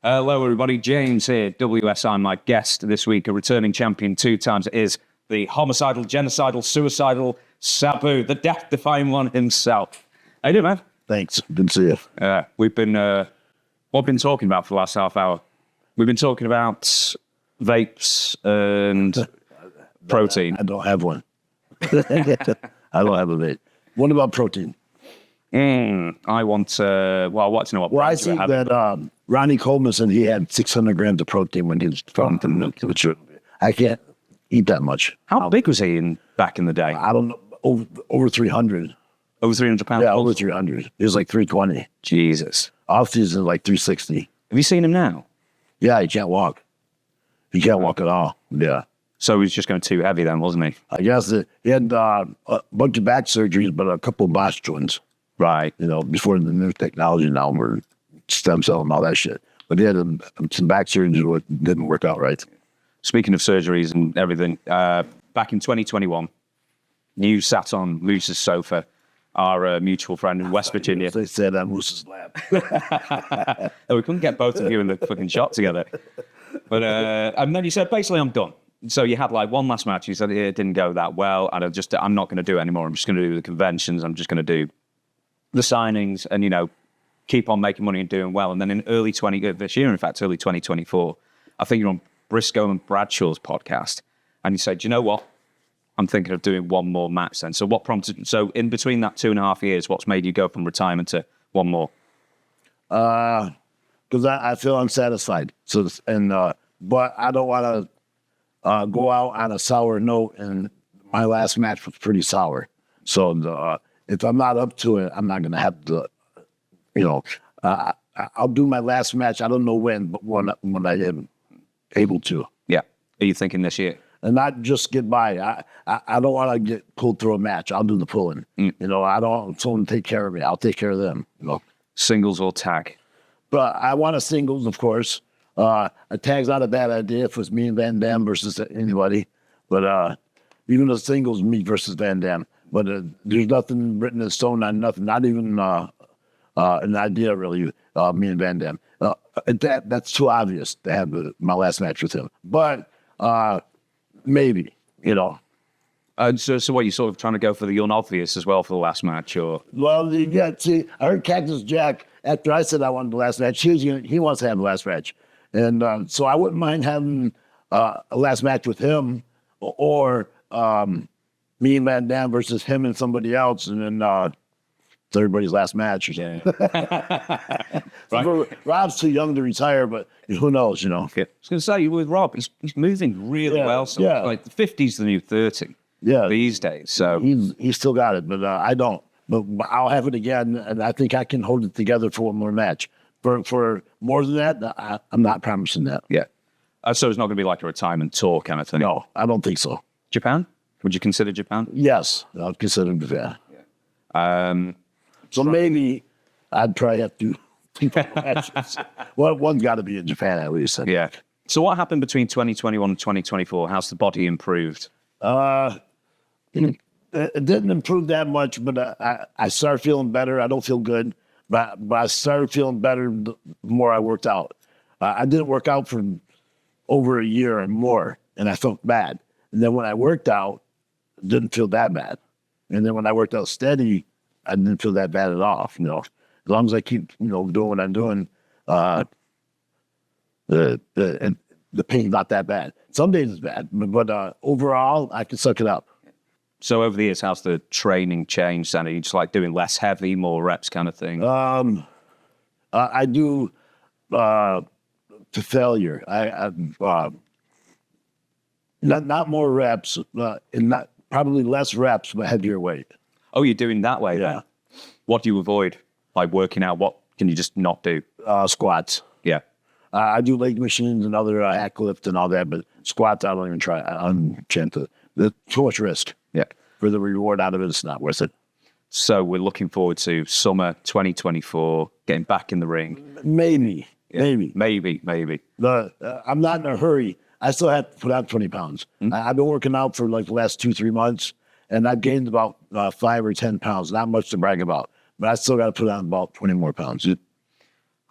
Hello, everybody. James here, WSI. My guest this week, a returning champion 2 times, is the homicidal, genocidal, suicidal Sabu, the death-defying one himself. How you doing, man? Thanks. Good to see you. We've been, what have we been talking about for the last half hour? We've been talking about vapes and protein. I don't have one. I don't have a vape. What about protein? I want, I want to know what. Well, I see that Ronnie Coleman said he had 600 grams of protein when he was from the milk. I can't eat that much. How big was he back in the day? I don't know. Over 300. Over 300 pounds? Yeah, over 300. He was like 320. Jesus. Off season, like 360. Have you seen him now? Yeah, he can't walk. He can't walk at all. Yeah. So he was just going too heavy then, wasn't he? I guess he had a bunch of back surgeries, but a couple of Bosch joints. Right. You know, before the new technology now, we're stem cell and all that shit. But he had some back surgeries that didn't work out right. Speaking of surgeries and everything, back in 2021, you sat on Moose's sofa, our mutual friend in West Virginia. They said on Moose's lap. We couldn't get both of you in the fucking shot together. But and then you said, basically, I'm done. So you had like one last match. You said it didn't go that well, and I'm not going to do it anymore. I'm just going to do the conventions. I'm just going to do the signings, and keep on making money and doing well. And then in early 2024, I think you're on Briscoe and Bradshaw's podcast, and you said, you know what? I'm thinking of doing one more match then. So what prompted? So in between that 2.5 years, what's made you go from retirement to one more? Because I feel unsatisfied. So but I don't want to go out on a sour note, and my last match was pretty sour. So if I'm not up to it, I'm not going to have to. I'll do my last match. I don't know when, but when I am able to. Yeah. Are you thinking this year? And not just get by. I don't want to get pulled through a match. I'll do the pulling. I don't want someone to take care of me. I'll take care of them. Singles or tag? But I want a singles, of course. A tag's not a bad idea if it's me and Van Dam versus anybody. But even the singles, me versus Van Dam. But there's nothing written in stone on nothing. Not even an idea, really, me and Van Dam. That's too obvious to have my last match with him. But maybe, So what, you sort of trying to go for the unobvious as well for the last match, or? Well, yeah, see, I heard Cactus Jack, after I said I wanted the last match, he wants to have the last match. And so I wouldn't mind having a last match with him, or me and Van Dam versus him and somebody else, and then it's everybody's last match or something. Yeah. Right. Rob's too young to retire, but who knows, Yeah. I was going to say, with Rob, he's moving really well. So like the 50's the new 30 these days. So he's still got it, but I don't. But I'll have it again, and I think I can hold it together for one more match. For more than that, I'm not promising that. Yeah. So it's not going to be like a retirement tour kind of thing? No, I don't think so. Japan? Would you consider Japan? Yes, I'll consider Japan. Yeah. So maybe I'd probably have to think about matches. Well, one's got to be in Japan at least. Yeah. So what happened between 2021 and 2024? How's the body improved? It didn't improve that much, but I started feeling better. I don't feel good, but I started feeling better the more I worked out. I didn't work out for over a year and more, and I felt bad. And then when I worked out, it didn't feel that bad. And then when I worked out steady, I didn't feel that bad at all. As long as I keep, doing what I'm doing, the pain's not that bad. Some days it's bad, but overall, I can suck it up. So over the years, how's the training changed? And are you just like doing less heavy, more reps kind of thing? I do to failure. Not more reps, and not probably less reps, but heavier weight. Oh, you're doing that way, yeah. Then? What do you avoid? Like working out, what can you just not do? Squats. Yeah. I do leg machines and other hack lift and all that, but squats I don't even try. I'm to. There's too much risk. Yeah. For the reward out of it, it's not worth it. So we're looking forward to summer 2024, getting back in the ring. Maybe. Maybe. I'm not in a hurry. I still have to put on 20 pounds. Mm-hmm. I've been working out for like the last 2-3 months, and I've gained about 5 or 10 pounds. Not much to brag about, but I still got to put on about 20 more pounds.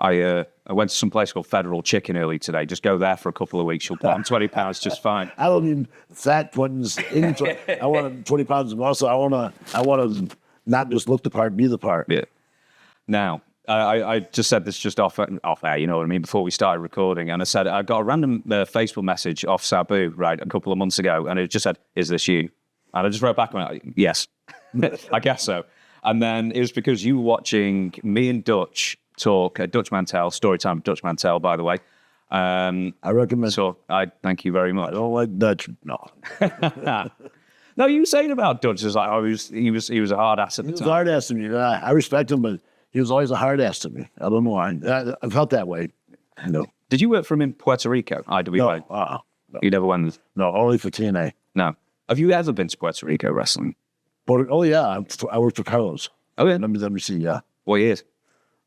I went to some place called Federal Chicken early today. Just go there for a couple of weeks. You'll put on 20 pounds just fine. I don't need fat ones. I want 20 pounds of muscle. I want to not just look the part, be the part. Yeah. Now, I just said this just off air, you know what I mean, before we started recording. And I said, I got a random Facebook message off Sabu, right, a couple of months ago. And it just said, is this you? And I just wrote back, and went, yes, I guess so. And then it was because you were watching me and Dutch talk, Dutch Mantel, story time, Dutch Mantel, by the way. I recommend. So I thank you very much. I don't like Dutch. No. No, you were saying about Dutch is like, oh, he was a hard ass at the He was time. a hard ass to me. I respect him, but he was always a hard ass to me. I don't know why. I felt that way. No. Did you work for him in Puerto Rico? IWA? No. You never went? No, only for TNA. No. Have you ever been to Puerto Rico wrestling? But, oh, yeah. I worked for Carlos. Oh, yeah. Let me see, yeah. What years?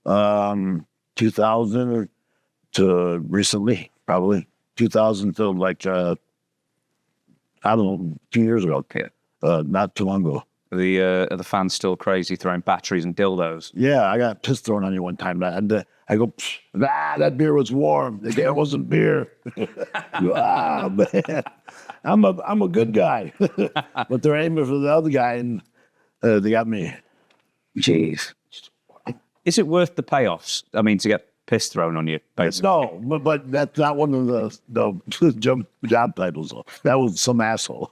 2000 to recently, probably. 2000 to like, I don't know, 2 years ago. Yeah. Not too long ago. Are the fans still crazy throwing batteries and dildos? Yeah, I got piss thrown on you one time. I go, that beer was warm. It wasn't beer. Man. I'm a good guy. But they're aiming for the other guy, and they got me. Jeez. Is it worth the payoffs? I mean, to get piss thrown on you, basically. No, but that's not one of the job titles. That was some asshole.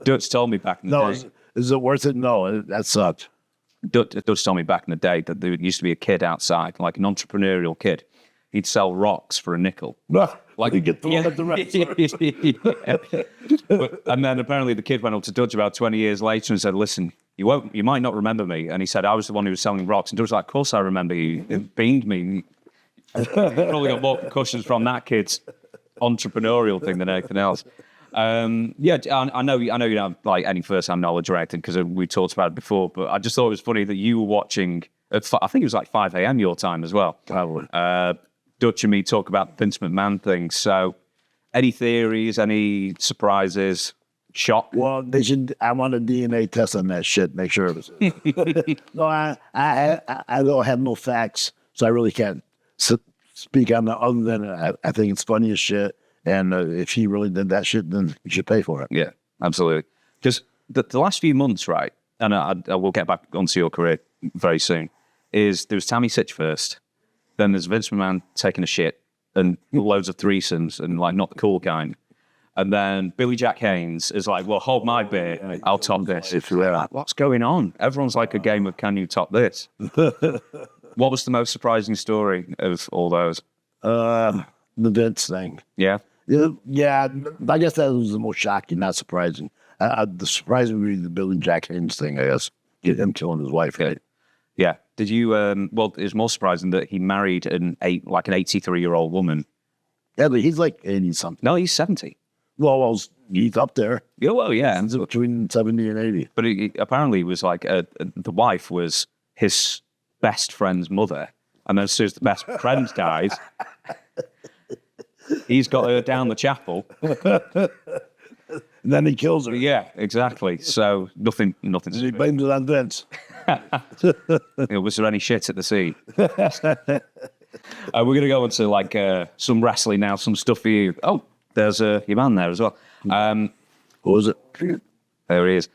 Dutch told me back in the No, day. is it worth it? No, that sucked. Dutch told me back in the day that there used to be a kid outside, like an entrepreneurial kid. He'd sell rocks for a nickel. Like you get thrown at the restaurant. And then apparently the kid went up to Dutch about 20 years later and said, listen, you might not remember me. And he said, I was the one who was selling rocks. And Dutch was like, of course I remember you. It beamed me. Probably got more concussions from that kid's entrepreneurial thing than anything else. I know you don't have like any first-hand knowledge or anything because we talked about it before, but I just thought it was funny that you were watching at, I think it was like 5 a.m. your time as well. Probably. Dutch and me talk about the Vince McMahon thing. So any theories, any surprises, shock? Well, I want a DNA test on that shit, make sure it was. No, I don't have no facts, so I really can't speak on that other than I think it's funny as shit. And if he really did that shit, then you should pay for it. Yeah, absolutely. Because the last few months, right, and I will get back onto your career very soon, is there was Tammy Sitch first, then there's Vince McMahon taking a shit, and loads of threesomes, and like not the cool kind. And then Billy Jack Haynes is like, well, hold my beer, I'll top this. What's going on? Everyone's like a game of can you top this? What was the most surprising story of all those? The Vince thing. Yeah? Yeah, I guess that was the most shocking, not surprising. The surprising would be the Billy Jack Haynes thing, I guess. Get him killing his wife, right? Yeah. Did you, well, it's more surprising that he married an 83-year-old woman. Yeah, but he's like 80-something. No, he's 70. Well, he's up there. Yeah, well, yeah. He's between 70 and 80. But apparently it was like, the wife was his best friend's mother. And then as soon as the best friend dies, he's got her down the chapel. And then he kills her. Yeah, exactly. So nothing. He blames it on Vince. Was there any shit at the scene? We're going to go into like some wrestling now, some stuff for you. Oh, there's your man there as well. Who was it? There he is.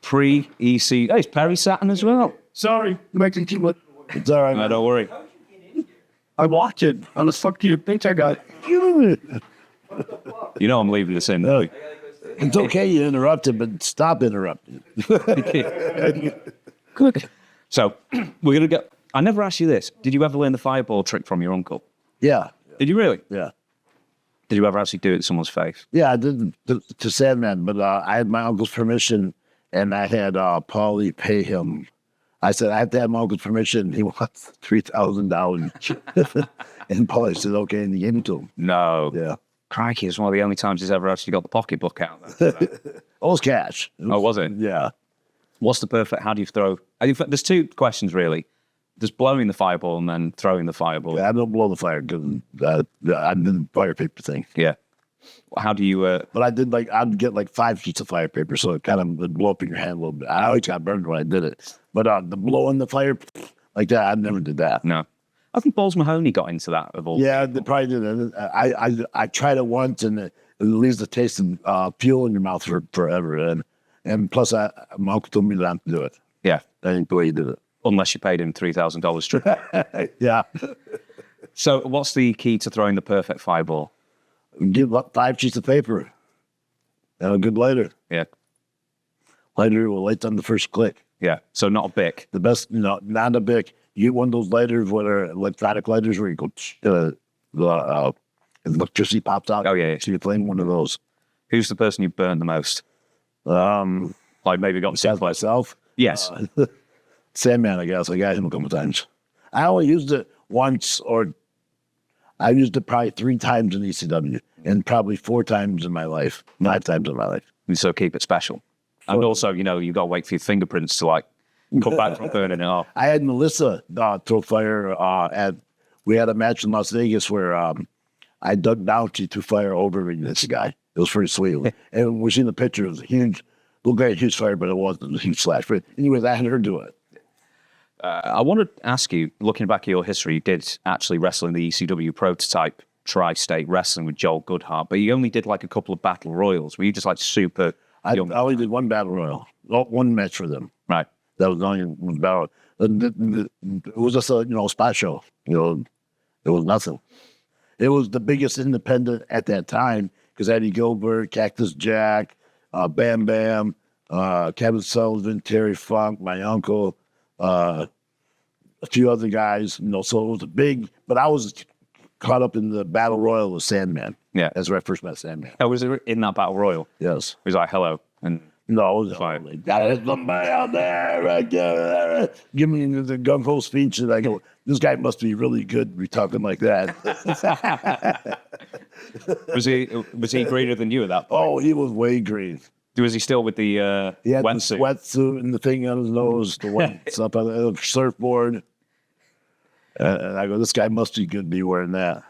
Pre-EC. Oh, it's Perry Saturn as well. Sorry, making too much. It's all right. No, don't worry. I watched it on the fuck you think I got. You know I'm leaving this in. No. It's okay you interrupted, but stop interrupting. Good. So we're going to go. I never asked you this. Did you ever learn the fireball trick from your uncle? Yeah. Did you really? Yeah. Did you ever actually do it to someone's face? Yeah, I did to Sandman, but I had my uncle's permission, and I had Paulie pay him. I said, I have to have my uncle's permission. He wants $3,000. And Paulie said, okay, and he gave it to him. No. Yeah. Crikey, it's one of the only times he's ever actually got the pocketbook out. It was cash. Oh, was it? Yeah. What's the perfect, how do you throw? There's two questions, really. There's blowing the fireball and then throwing the fireball. I don't blow the fire because I did the fire paper thing. Yeah. How do you... But I'd get like 5 sheets of fire paper, so it kind of would blow up in your hand a little bit. I always got burned when I did it. But the blowing the fire, like that, I never did that. No. I think Balls Mahoney got into that of all. Yeah, they probably did. I tried it once, and it leaves the taste of fuel in your mouth forever. And plus, my uncle told me not to do it. Yeah. I think the way he did it. Unless you paid him $3,000 straight. Yeah. So what's the key to throwing the perfect fireball? Give up 5 sheets of paper and a good lighter. Yeah. Lighter will light on the first click. Yeah. So not a Bic. The best, not a Bic. You get one of those lighters, what are electronic lighters, where you go, the electricity pops out. Oh, yeah. So you're playing one of those. Who's the person you burned the most? Like maybe got Besides myself. Yes. Sandman, I guess. I got him a couple times. I only used it once, or I used it probably 3 times in ECW, and probably 4 times in my life, 5 times in my life. And so keep it special. And also, you got to wait for your fingerprints to like come back from burning it off. I had Melissa throw fire we had a match in Las Vegas where I dug down, she threw fire over me, this guy. It was pretty sweet. And we seen the picture, it was a huge, looked like a huge fire, but it wasn't a huge slash. But anyways, I had her do it. I want to ask you, looking back at your history, you did actually wrestle in the ECW prototype tri-state wrestling with Joel Goodhart, but you only did like a couple of battle royals. Were you just like super young? I only did 1 battle royal, 1 match for them. Right. That was the only one battle. It was just a spot show. It was nothing. It was the biggest independent at that time because Eddie Gilbert, Cactus Jack, Bam Bam, Kevin Sullivan, Terry Funk, my uncle, a few other guys. So it was a big. But I was caught up in the battle royal with Sandman. Yeah, that's where I first met Sandman. Oh, was it in that battle royal? Yes. He was like, hello. And no, it was fine. Got somebody out there, right there. Give me the gung ho speech, and I go, this guy must be really good. We're talking like that. Was he greener than you at that point? Oh, he was way green. Was he still with the wetsuit? Wetsuit and the thing on his nose, the what's up on the surfboard. And I go, this guy must be good to be wearing that.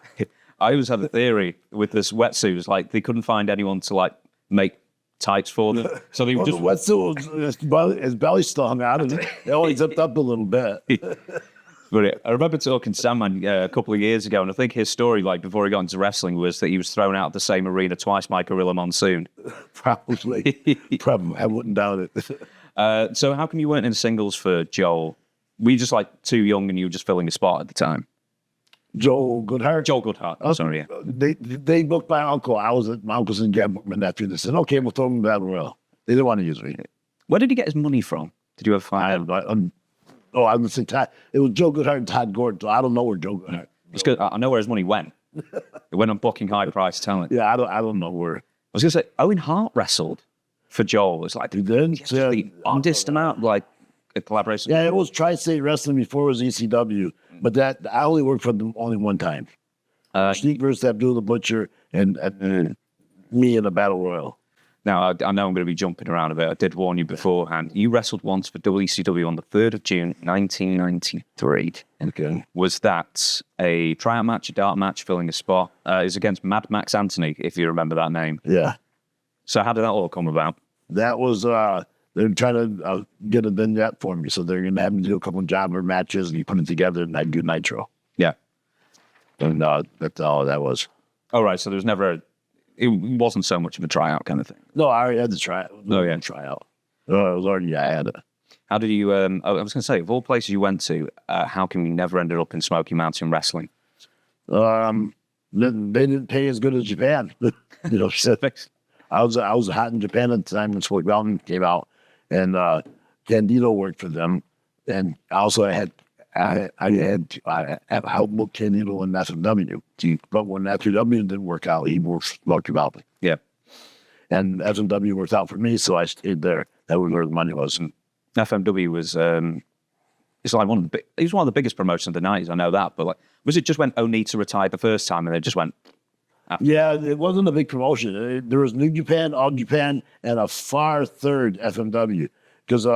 I always had a theory with this wetsuit. It's like they couldn't find anyone to like make tights for them. So they just... The wetsuit, his belly still hung out. It only zipped up a little bit. But I remember talking to Sandman a couple of years ago, and I think his story, like before he got into wrestling, was that he was thrown out of the same arena twice by Gorilla Monsoon. Probably. I wouldn't doubt it. So how come you weren't in singles for Joel? Were you just like too young and you were just filling a spot at the time? Joel Goodhart? Joel Goodhart, sorry, yeah. They booked my uncle. I was at my uncle's in Gambler, my nephew. They said, okay, we'll throw him in Battle Royal. They didn't want to use me. Where did he get his money from? Did you ever find out? I was saying Todd. It was Joe Goodhart and Todd Gordon. So I don't know where Joe Goodhart. It's good. I know where his money went. It went on booking high price talent. Yeah, I don't know where. I was gonna say Owen Hart wrestled for Joel. It's like he did. The oddest amount, like a collaboration. Yeah, it was Tri-State Wrestling before it was ECW, but that I only worked for them only 1 time. Sneak versus Abdul the Butcher and me in a battle royal. Now, I know I'm going to be jumping around a bit. I did warn you beforehand. You wrestled once for WCW on the 3rd of June, 1993. Okay. Was that a tryout match, a dart match, filling a spot? It was against Mad Max Anthony, if you remember that name. Yeah. So how did that all come about? That was, they're trying to get a vignette for me, so they're going to have me do a couple of jobber matches, and you put it together, and I'd do Nitro. Yeah. And that's all that was. All right, so there was never... It wasn't so much of a tryout kind of thing. No, I already had the tryout. Oh, yeah. Tryout. Oh, it was already, I had it. How did you, I was going to say, of all places you went to, how come you never ended up in Smoky Mountain Wrestling? They didn't pay as good as Japan. I was hot in Japan at the time when Smoky Mountain came out, and Candido worked for them. And also I had helped book Candido in FMW. But when FMW didn't work out, he worked for Smoky Mountain. Yeah. And FMW worked out for me, so I stayed there. That was where the money was. And FMW was it's like it was one of the biggest promotions of the 90s, I know that, but like, was it just when Onita retired the first time and they just went after? Yeah, it wasn't a big promotion. There was New Japan, All Japan, and a far third FMW, because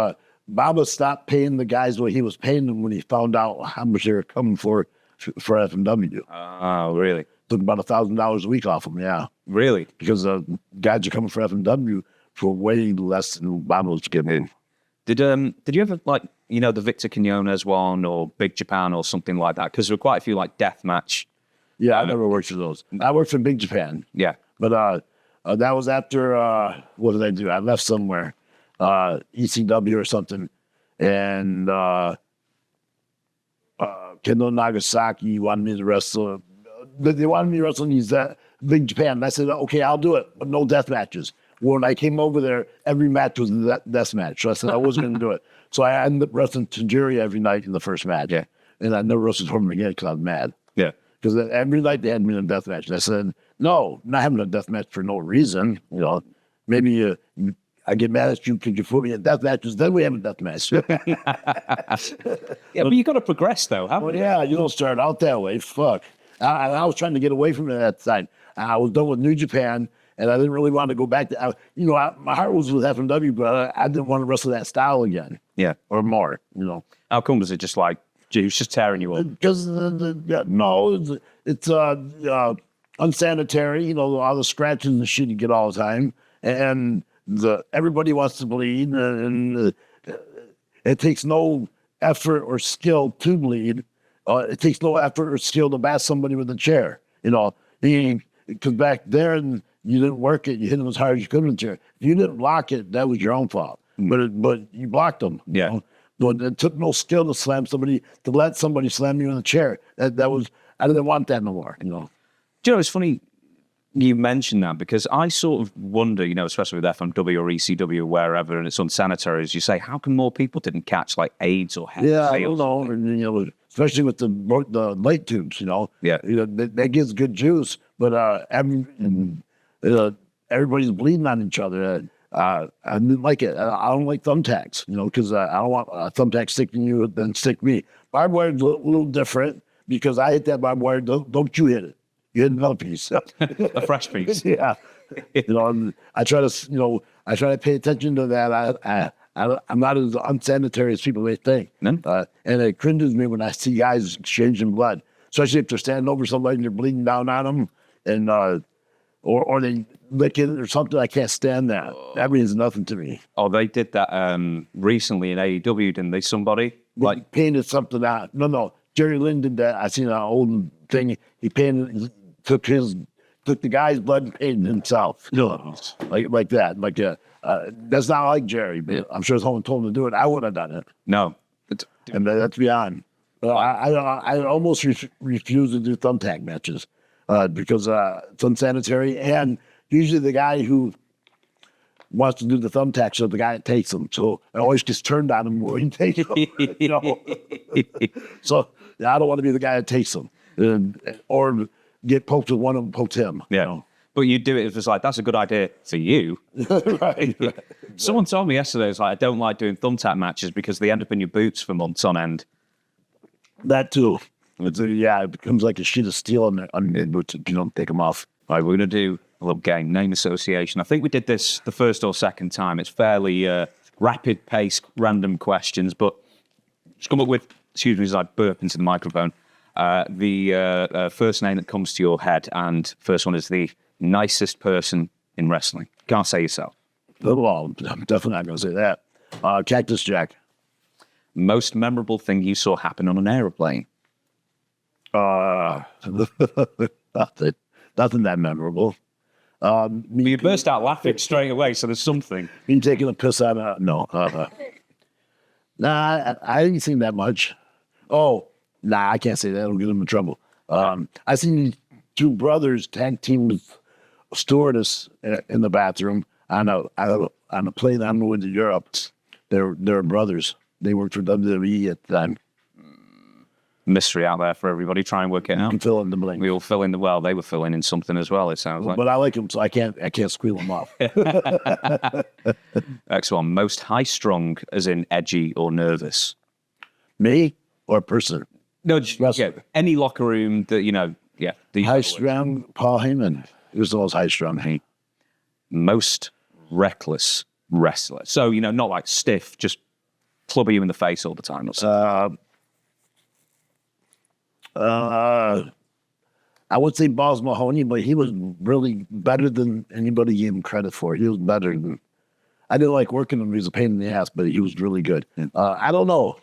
Baba stopped paying the guys what he was paying them when he found out how much they were coming for FMW. Oh, really? Took about $1,000 a week off them, yeah. Really? Because guys are coming for FMW for way less than Baba was giving. Did you ever like, you know, the Victor Quinones one or Big Japan or something like that? Because there were quite a few like deathmatch. Yeah, I never worked for those. I worked for Big Japan. Yeah. But that was after, what did I do? I left somewhere, ECW or something. And Kendo Nagasaki wanted me to wrestle. They wanted me to wrestle in these Big Japan. And I said, okay, I'll do it, but no death matches. When I came over there, every match was a death match. So I said I wasn't going to do it. So I ended up wrestling Tajiri every night in the first match. Yeah. And I never wrestled for him again because I was mad. Yeah. Because every night they had me in a death match. And I said, no, not having a death match for no reason. You know, maybe I get mad at you because you put me in death matches. Then we have a death match. Yeah, but you got to progress though, haven't Well, you? yeah, you don't start out that way. Fuck. I was trying to get away from it at that time. I was done with New Japan, and I didn't really want to go back to. My heart was with FMW, but I didn't want to wrestle that style again. Yeah. Or more. You know. How come was it just like, gee, he was just tearing you up? Because it's unsanitary. You know, all the scratches and shit you get all the time, and everybody wants to bleed, and it takes no effort or skill to bleed. It takes no effort or skill to bash somebody with a chair. You know, because back there and you didn't work it, you hit them as hard as you could with the chair. If you didn't block it, that was your own fault. But you blocked them. Yeah. You know? But it took no skill to slam somebody, to let somebody slam you in the chair. That was, I didn't want that no more. You know. Do you know, it's funny you mentioned that because I sort of wonder, you know, especially with FMW or ECW, wherever, and it's unsanitary, as you say, how come more people didn't catch like AIDS or HIV? Yeah, I don't know. And, you know, especially with the light tubes, you know. Yeah. You know, that gives good juice, but everybody's bleeding on each other. I didn't like it. I don't like thumbtacks, you know, because I don't want a thumbtack sticking you then stick me. Barbed wire is a little different because I hit that barbed wire. Don't you hit it? You hit another piece. A fresh piece. Yeah. You know, and I try to pay attention to that. I'm not as unsanitary as people may think. No? And it cringes me when I see guys exchanging blood, especially if they're standing over somebody and they're bleeding down on them, and or they lick it or something. I can't stand that. That means nothing to me. Oh, they did that recently in AEW, didn't they? Somebody Like painted something out. No. Jerry Lynn did that. I seen an old thing. He took the guy's blood and painted himself. You know, like that. Like that's not like Jerry, but I'm sure someone told him to do it. I wouldn't have done it. No. And that's beyond. I almost refuse to do thumbtack matches because it's unsanitary. And usually the guy who wants to do the thumbtacks is the guy that takes them. So it always gets turned on him when he takes them. You know? So I don't want to be the guy that takes them or get poked with one of them, poked him. Yeah. You know? But you do it if it's like, that's a good idea for you. right. Someone told me yesterday, it's like, I don't like doing thumbtack matches because they end up in your boots for months on end. That too. It becomes like a sheet of steel on your boots if you don't take them off. All right, we're going to do a little game, name association. I think we did this the first or second time. It's fairly rapid paced, random questions, but just come up with, excuse me as I burp into the microphone, the first name that comes to your head, and first one is the nicest person in wrestling. Can't say yourself. Well, I'm definitely not going to say that. Cactus Jack. Most memorable thing you saw happen on an aeroplane. Nothing that memorable. You burst out laughing straight away, so there's something. Me taking a piss on no. Nah, I didn't see that much. Oh, nah, I can't say that. It'll get them in trouble. I seen two brothers tag team with a stewardess in the bathroom on a plane on the way to Europe. They're brothers. They worked for WWE at the time. Mystery out there for everybody. Try and work it out. You can fill in the blank. We all fill in they were filling in something as well, it sounds like. But I like them, so I can't squeal them off. Next one. Most high-strung, as in edgy or nervous. Me or person? No, just any locker room that, you know, yeah. High-strung Paul Heyman. He was the most high-strung. Most reckless wrestler. So, you know, not like stiff, just clubbing you in the face all the time. Or something. I would say Balls Mahoney, but he was really better than anybody gave him credit for. He was better than. I didn't like working him. He was a pain in the ass, but he was really good. I don't know.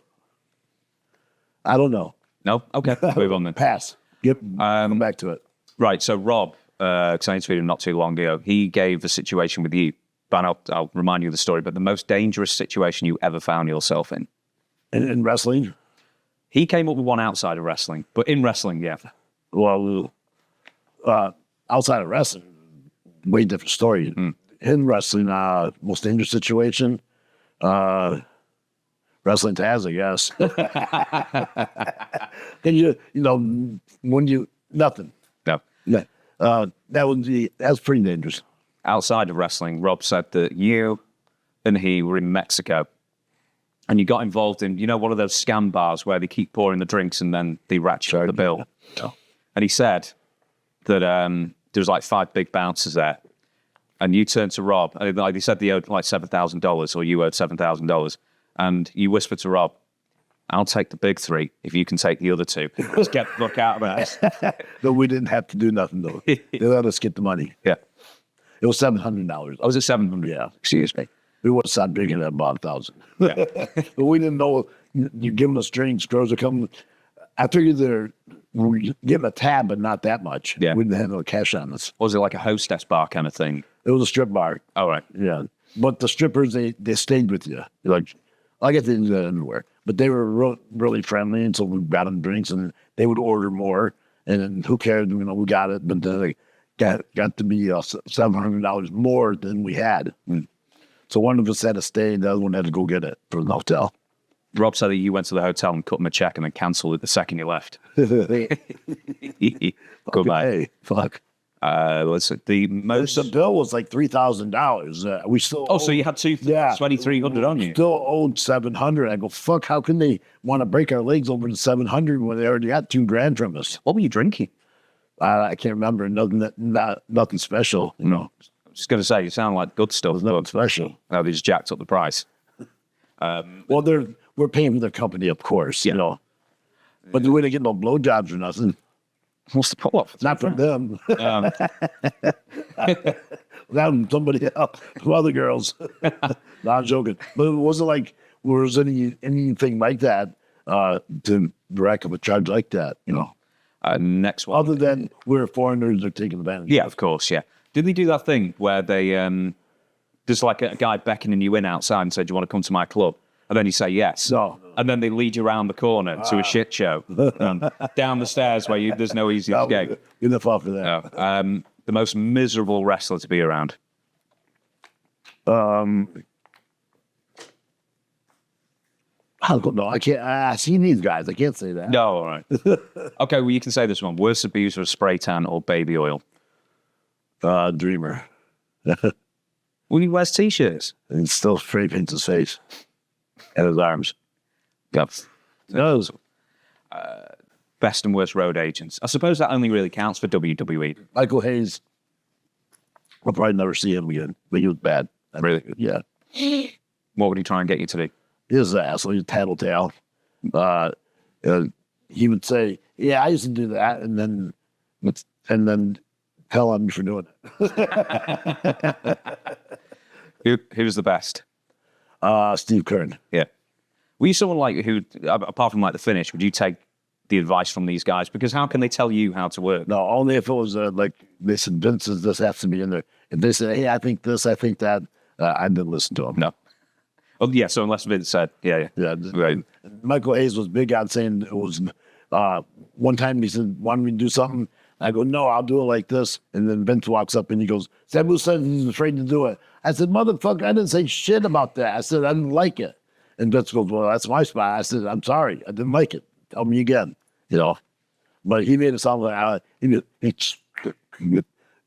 No? Okay. Move on then. Pass. Come back to it. Right. So Rob, because I interviewed him not too long ago, he gave a situation with you, but I'll remind you of the story, but the most dangerous situation you ever found yourself in. In wrestling? He came up with one outside of wrestling, but in wrestling, yeah. Well, outside of wrestling, way different story. In wrestling, most dangerous situation, wrestling Taz, I guess. And nothing. No. Yeah. That's pretty dangerous. Outside of wrestling, Rob said that you and he were in Mexico and you got involved in, one of those scam bars where they keep pouring the drinks and then they ratchet up the bill. Yeah. And he said that there was like 5 big bouncers there. And you turned to Rob, and like they said they owed like $7,000 or you owed $7,000. And you whispered to Rob, I'll take the big 3 if you can take the other 2. Let's get the fuck out of us. No, we didn't have to do nothing, though. They let us get the money. Yeah. It was $700. Oh, was it 700? Yeah. Excuse me. We would have stopped drinking at about 1,000. Yeah. But we didn't know you're giving us drinks, girls are coming. I figured we're getting a tab, but not that much. Yeah. We didn't have no cash on us. Was it like a hostess bar kind of thing? It was a strip bar. All right. Yeah. But the strippers, they stayed with you. Like, I guess they didn't do that everywhere. But they were really friendly, and so we got them drinks, and they would order more. And then who cared? We got it. But then they got to be $700 more than we had. So one of us had to stay, and the other one had to go get it from the hotel. Rob said that you went to the hotel and cut him a check and then cancelled it the second you left. Goodbye. Hey, fuck. Listen, the bill was like $3,000. We still so you had 2,300 on you. Still owed $700. I go, fuck. How can they want to break our legs over the $700 when they already got $2,000 from us? What were you drinking? I can't remember. Nothing special. I was just going to say, you sound like good stuff. Nothing special. No, they just jacked up the price. Well, we're paying for their company, of course. But we didn't get no blowjobs or nothing. What's the pull-up? Not from them. That was somebody else, some other girls. No, I'm joking. But it wasn't like there was anything like that to rack up a charge like that, Next one. Other than we're foreigners, they're taking advantage. Yeah, of course, yeah. Did they do that thing where they, there's like a guy beckoning you in outside and said, do you want to come to my club? And then you say yes. No. And then they lead you around the corner to a shit show. Down the stairs where there's no easy escape. Get enough off of that. No. The most miserable wrestler to be around. I don't know. I can't. I've seen these guys. I can't say that. No, all right. Okay, well, you can say this one. Worst abuser of spray tan or baby oil? Dreamer. When he wears T-shirts. And still spray paints his face and his arms. Yep. Nose. Best and worst road agents. I suppose that only really counts for WWE. Michael Hayes. I'll probably never see him again, but he was bad. Really? Yeah. What would he try and get you to do? He was an asshole. He was a tattletale. He would say, yeah, I used to do that, and then tell on me for doing it. Who was the best? Steve Kern. Yeah. Were you someone like who, apart from like the finish, would you take the advice from these guys? Because how can they tell you how to work? No, only if it was like they said, Vince, this has to be in there. If they said, hey, I think this, I think that, I didn't listen to them. No. Oh, yeah, so unless Vince said, yeah. Right. Michael Hayes was big on saying it was, one time he said, wanted me to do something. I go, no, I'll do it like this. And then Vince walks up and he goes, Sabu said he's afraid to do it. I said, motherfucker, I didn't say shit about that. I said, I didn't like it. And Vince goes, well, that's my spot. I said, I'm sorry. I didn't like it. Tell me again, But he made it sound like he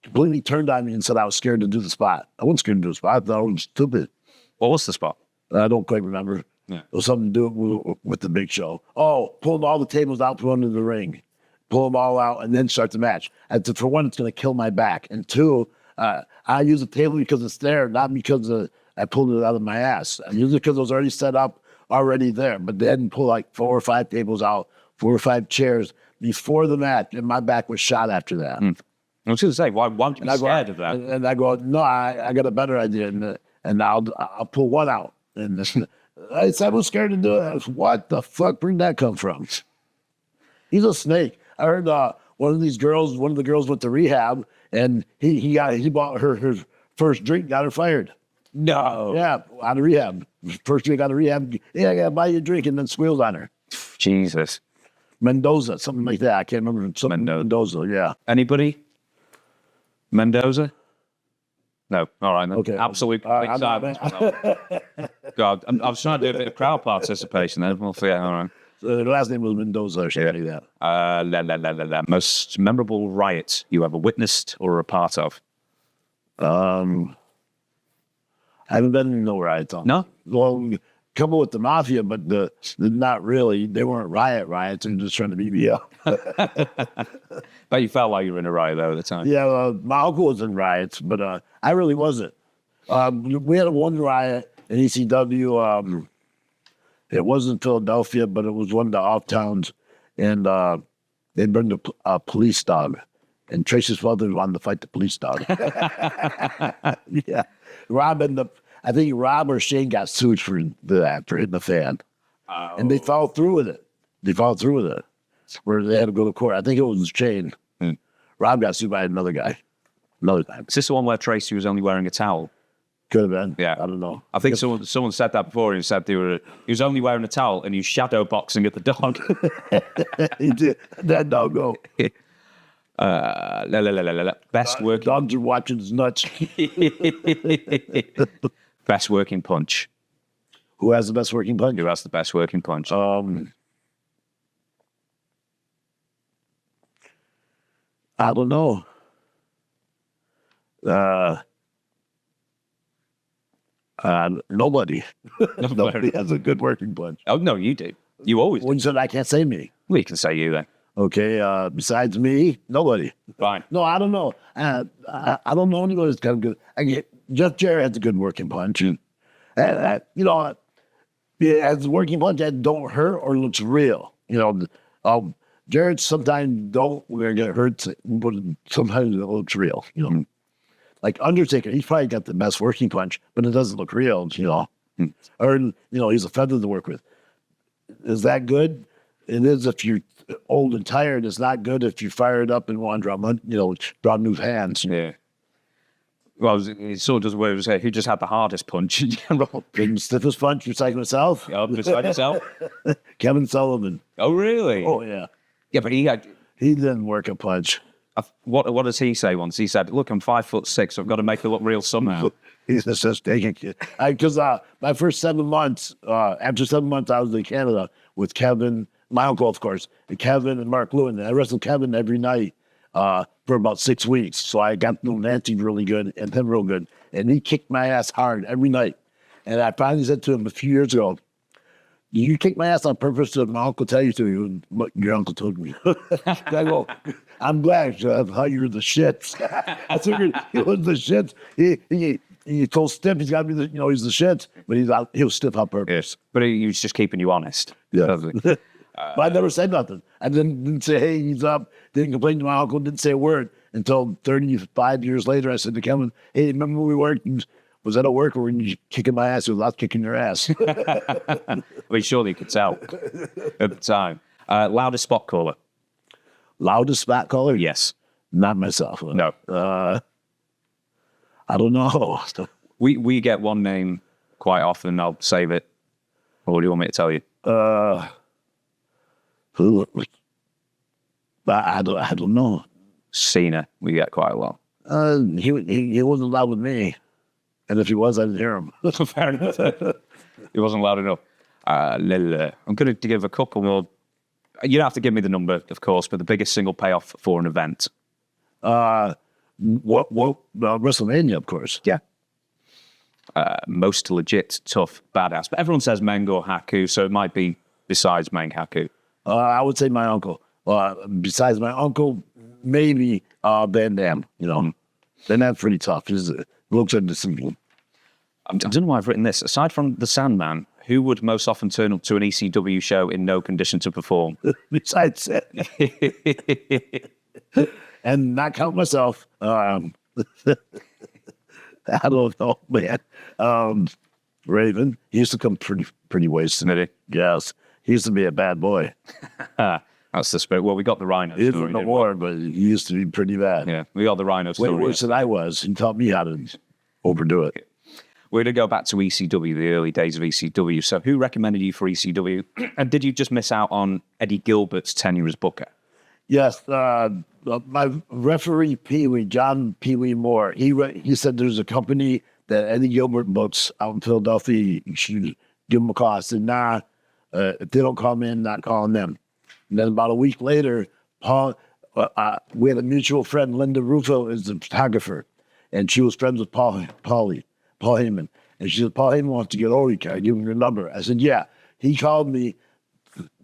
completely turned on me and said I was scared to do the spot. I wasn't scared to do the spot. I thought I was stupid. What was the spot? I don't quite remember. Yeah. It was something to do with the big show. Oh, pulling all the tables out from under the ring. Pull them all out and then start the match. And for one, it's going to kill my back. And two, I use the table because it's there, not because I pulled it out of my ass. I use it because it was already set up, already there. But then pull like 4 or 5 tables out, 4 or 5 chairs before the match, and my back was shot after that. I was going to say, why would you be scared of that? And I go, no, I got a better idea. And and I'll pull one out. And I said, I was scared to do it. I said, what the fuck? Where'd that come from? He's a snake. I heard one of the girls went to rehab, and he bought her first drink, got her fired. No. Yeah, out of rehab. First drink out of rehab. Yeah, I gotta buy you a drink, and then squealed on her. Jesus. Mendoza, something like that. I can't remember. Something Mendoza, yeah. Anybody? Mendoza? No. All right. Then. Okay. Absolute I'm not, silence. God, I was trying to do a bit of crowd participation then. Well, yeah, all right. So the last name was Mendoza or something like that. Most memorable riot you ever witnessed or are a part of? I haven't been in no riots on. No? Well, couple with the mafia, but the not really. They weren't riots. They're just trying to beat me up. But you felt like you were in a riot though at the time. Yeah, my uncle was in riots, but I really wasn't. We had one riot in ECW. It wasn't Philadelphia, but it was one of the off towns, and they burned a police dog. And Tracy's father wanted to fight the police dog. Yeah, I think Rob or Shane got sued for that, for hitting the fan. Oh. And they followed through with it. Where they had to go to court. I think it was Shane. Rob got sued by another guy. Another time. Is this the one where Tracy was only wearing a towel? Could have been. Yeah. I don't know. I think someone said that before and said he was only wearing a towel and he was shadow boxing at the dog. He did. That dog go. Best working. Dogs are watching his nuts. Best working punch. Who has the best working punch? Who has the best working punch? I don't know. Nobody. Nobody has a good working punch. Oh no, you do. You always do. When you said I can't say me. Well, you can say you then. Okay. Besides me, nobody. Fine. No, I don't know. I don't know anybody that's kind of good. Jeff Jarrett has a good working punch. You know, it has a working punch that don't hurt or looks real. You know, Jarrett sometimes don't get hurt, but sometimes it looks real. You know, like Undertaker, he's probably got the best working punch, but it doesn't look real. You know, or you know, he's a feather to work with. Is that good? It is if you're old and tired. It's not good if you fire it up and want to draw new hands. Yeah. Well, it sort of does what it was say. Who just had the hardest punch in general? The stiffest punch, beside himself. Yeah, beside himself. Kevin Sullivan. Oh, really? Oh, yeah. Yeah, but he didn't work a punch. What does he say once? He said, "Look, I'm 5'6", so I've got to make it look real somehow." He's just taking it. Because my first 7 months, after 7 months, I was in Canada with Kevin, my uncle, of course, and Kevin and Mark Lewin. And I wrestled Kevin every night for about 6 weeks. So I got to know Nancy really good and him real good. And he kicked my ass hard every night. And I finally said to him a few years ago, "Did you kick my ass on purpose to my uncle tell you to?" What your uncle told me. I go, "I'm glad. I thought you were the shit." I figured he was the shit. He told Stiff he's got to be he's the shit, but he was stiff on purpose. Yes. But he was just keeping you honest. Yeah. But I never said nothing. I didn't say, "Hey, he's up." Didn't complain to my uncle. Didn't say a word until 35 years later. I said to Kevin, "Hey, remember when we worked? Was that at work or were you kicking my ass? It was not kicking your ass." Well, surely you could tell at the time. Loudest spot caller? Loudest spot caller? Yes. Not myself. No. I don't know. We get one name quite often. I'll save it. Or do you want me to tell you? I don't know. Cena, we get quite a lot. He wasn't loud with me. And if he was, I didn't hear him. Fair enough. He wasn't loud enough. I'm going to give a couple more. You don't have to give me the number, of course, but the biggest single payoff for an event. WrestleMania, of course. Yeah. Most legit, tough, badass. But everyone says Meng or Haku, so it might be besides Meng Haku. I would say my uncle. Besides my uncle, maybe Van Dam. You know, Van Dam's pretty tough. Looks at the simple. I don't know why I've written this. Aside from the Sandman, who would most often turn up to an ECW show in no condition to perform? Besides that. And not count myself. I don't know, man. Raven, he used to come pretty wasted. Did Yes, he used to be a bad boy. That's the spirit. Well, we got the rhino He story. didn't know didn't we? more, but he used to be pretty bad. Yeah, we got the rhino Way story. worse than I was. He taught me how to overdo it. We're going to go back to ECW, the early days of ECW. So who recommended you for ECW? And did you just miss out on Eddie Gilbert's tenure as booker? Yes, my referee Pee-wee, John Pee-wee Moore, he said there's a company that Eddie Gilbert books out in Philadelphia. You should give them a call. I said, nah, if they don't call me in, not calling them. And then about a week later, we had a mutual friend, Linda Rufo, is a photographer, and she was friends with Paul Heyman. And she said, Paul Heyman wants to get over you. Can I give him your number? I said, yeah. He called me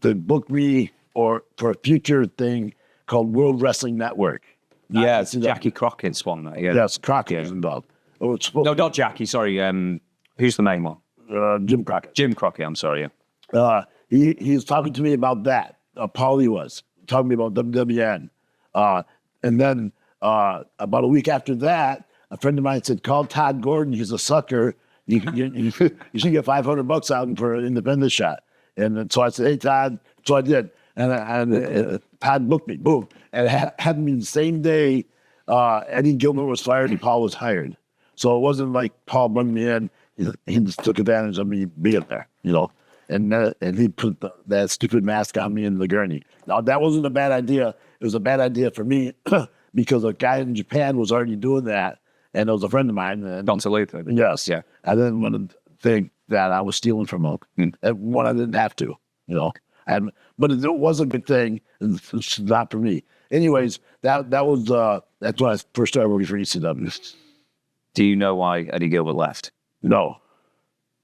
to book me for a future thing called World Wrestling Network. Yeah, it's Jackie Crockett's one. That, yeah. Yes, Crockett is involved. Oh, it's No, not Jackie. Sorry. Who's the main one? Jim Crockett. Jim Crockett. I'm sorry. He was talking to me about that. Paulie was talking to me about WWN. And then about a week after that, a friend of mine said, call Todd Gordon. He's a sucker. You should get $500 out for an independent shot. And so I said, hey, Todd. So I did. And Todd booked me. Boom. And it happened to me the same day Eddie Gilbert was fired and Paul was hired. So it wasn't like Paul brought me in. He just took advantage of me being there, you know. And he put that stupid mask on me in the gurney. Now, that wasn't a bad idea. It was a bad idea for me because a guy in Japan was already doing that. And it was a friend of mine. And, Dr. Luther. yes. Yeah. I didn't want to think that I was stealing from him. And one, I didn't have to, you know. But it was a good thing. It's not for me. Anyways, that's when I first started working for ECW. Do you know why Eddie Gilbert left? No.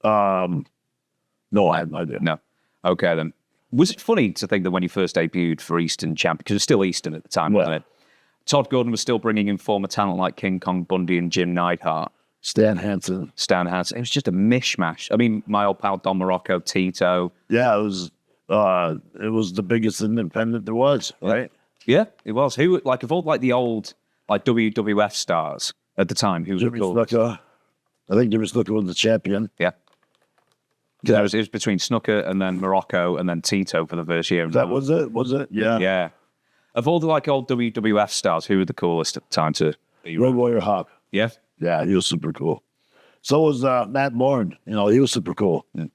No, I have no idea. No. Okay, then. Was it funny to think that when you first debuted for Eastern Champion, because it was still Eastern at the time, wasn't it? Todd Gordon was still bringing in former talent like King Kong Bundy and Jim Neidhart. Stan Hansen. It was just a mishmash. I mean, my old pal Don Morocco, Tito. Yeah, it was the biggest independent there was, right? Yeah, it was. Who, like, of all like the old like WWF stars at the time, who was Jimmy cool? Snuka. I think Jimmy Snuka was the champion. Yeah. It was between Snooker and then Morocco and then Tito for the first year. That was it? Was it? Yeah. Yeah. Of all the like old WWF stars, who were the coolest at the time to be? Road Warrior Hawk. Yeah. Yeah, he was super cool. So was Matt Bourne. You know, he was super cool. Yeah.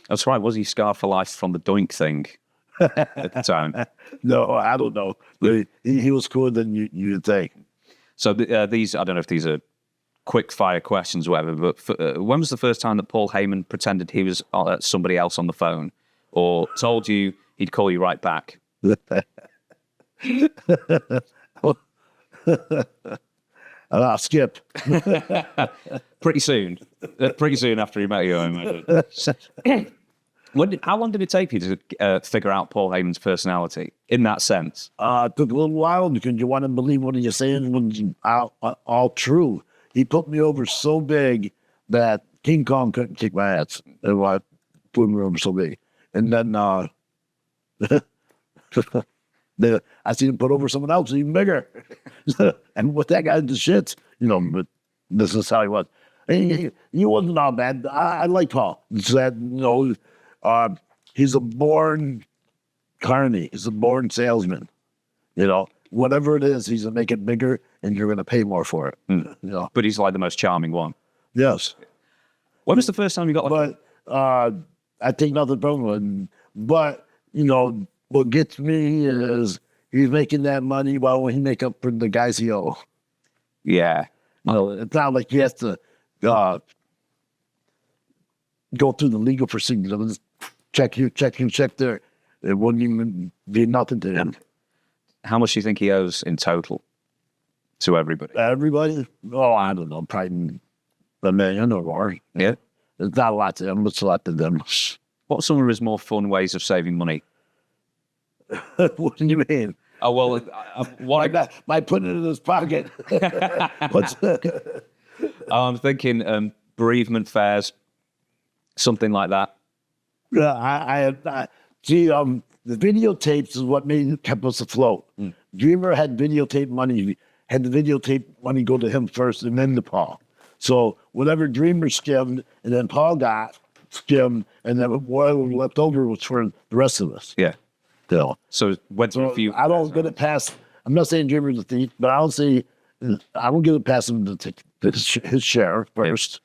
That's right. Was he scarred for life from the doink thing at the time? No, I don't know. But he was cooler than you'd think. So these, I don't know if these are quick fire questions or whatever, but when was the first time that Paul Heyman pretended he was somebody else on the phone or told you he'd call you right back? Skip. Pretty soon. Pretty soon after he met you, I imagine. How long did it take you to figure out Paul Heyman's personality in that sense? It took a little while because you want to believe what you're saying was all true. He put me over so big that King Kong couldn't kick my ass. And I put me over so big. And then I seen him put over someone else even bigger. And with that guy in the shits, you know, but this is how he was. And he wasn't all bad. I like Paul. That, you know, he's a born carny. He's a born salesman. You know, whatever it is, he's going to make it bigger and you're going to pay more for it. You know? But he's like the most charming one. Yes. When was the first time you got like... But I take nothing from him. But, you know, what gets me is he's making that money while he make up for the guys he owe. Yeah. You know, it's not like he has to go through the legal procedures. Check here, check there. It wouldn't even be nothing to him. How much do you think he owes in total to everybody? Everybody? Oh, I don't know. Probably $1 million or more. Yeah. It's not a lot to them. It's a lot to them. What's some of his more fun ways of saving money? What do you mean? Oh, well, By putting it in his pocket. What's that? I'm thinking bereavement fairs, something like that. Yeah, I see. The videotapes is what kept us afloat. Dreamer had videotape money. Had the videotape money go to him first, and then to Paul. So whatever Dreamer skimmed, and then Paul got skimmed, and then what was left over was for the rest of us. Yeah. You know? So went through So a few. I don't get it past. I'm not saying Dreamer's a thief, but I don't give it past him to take his share first.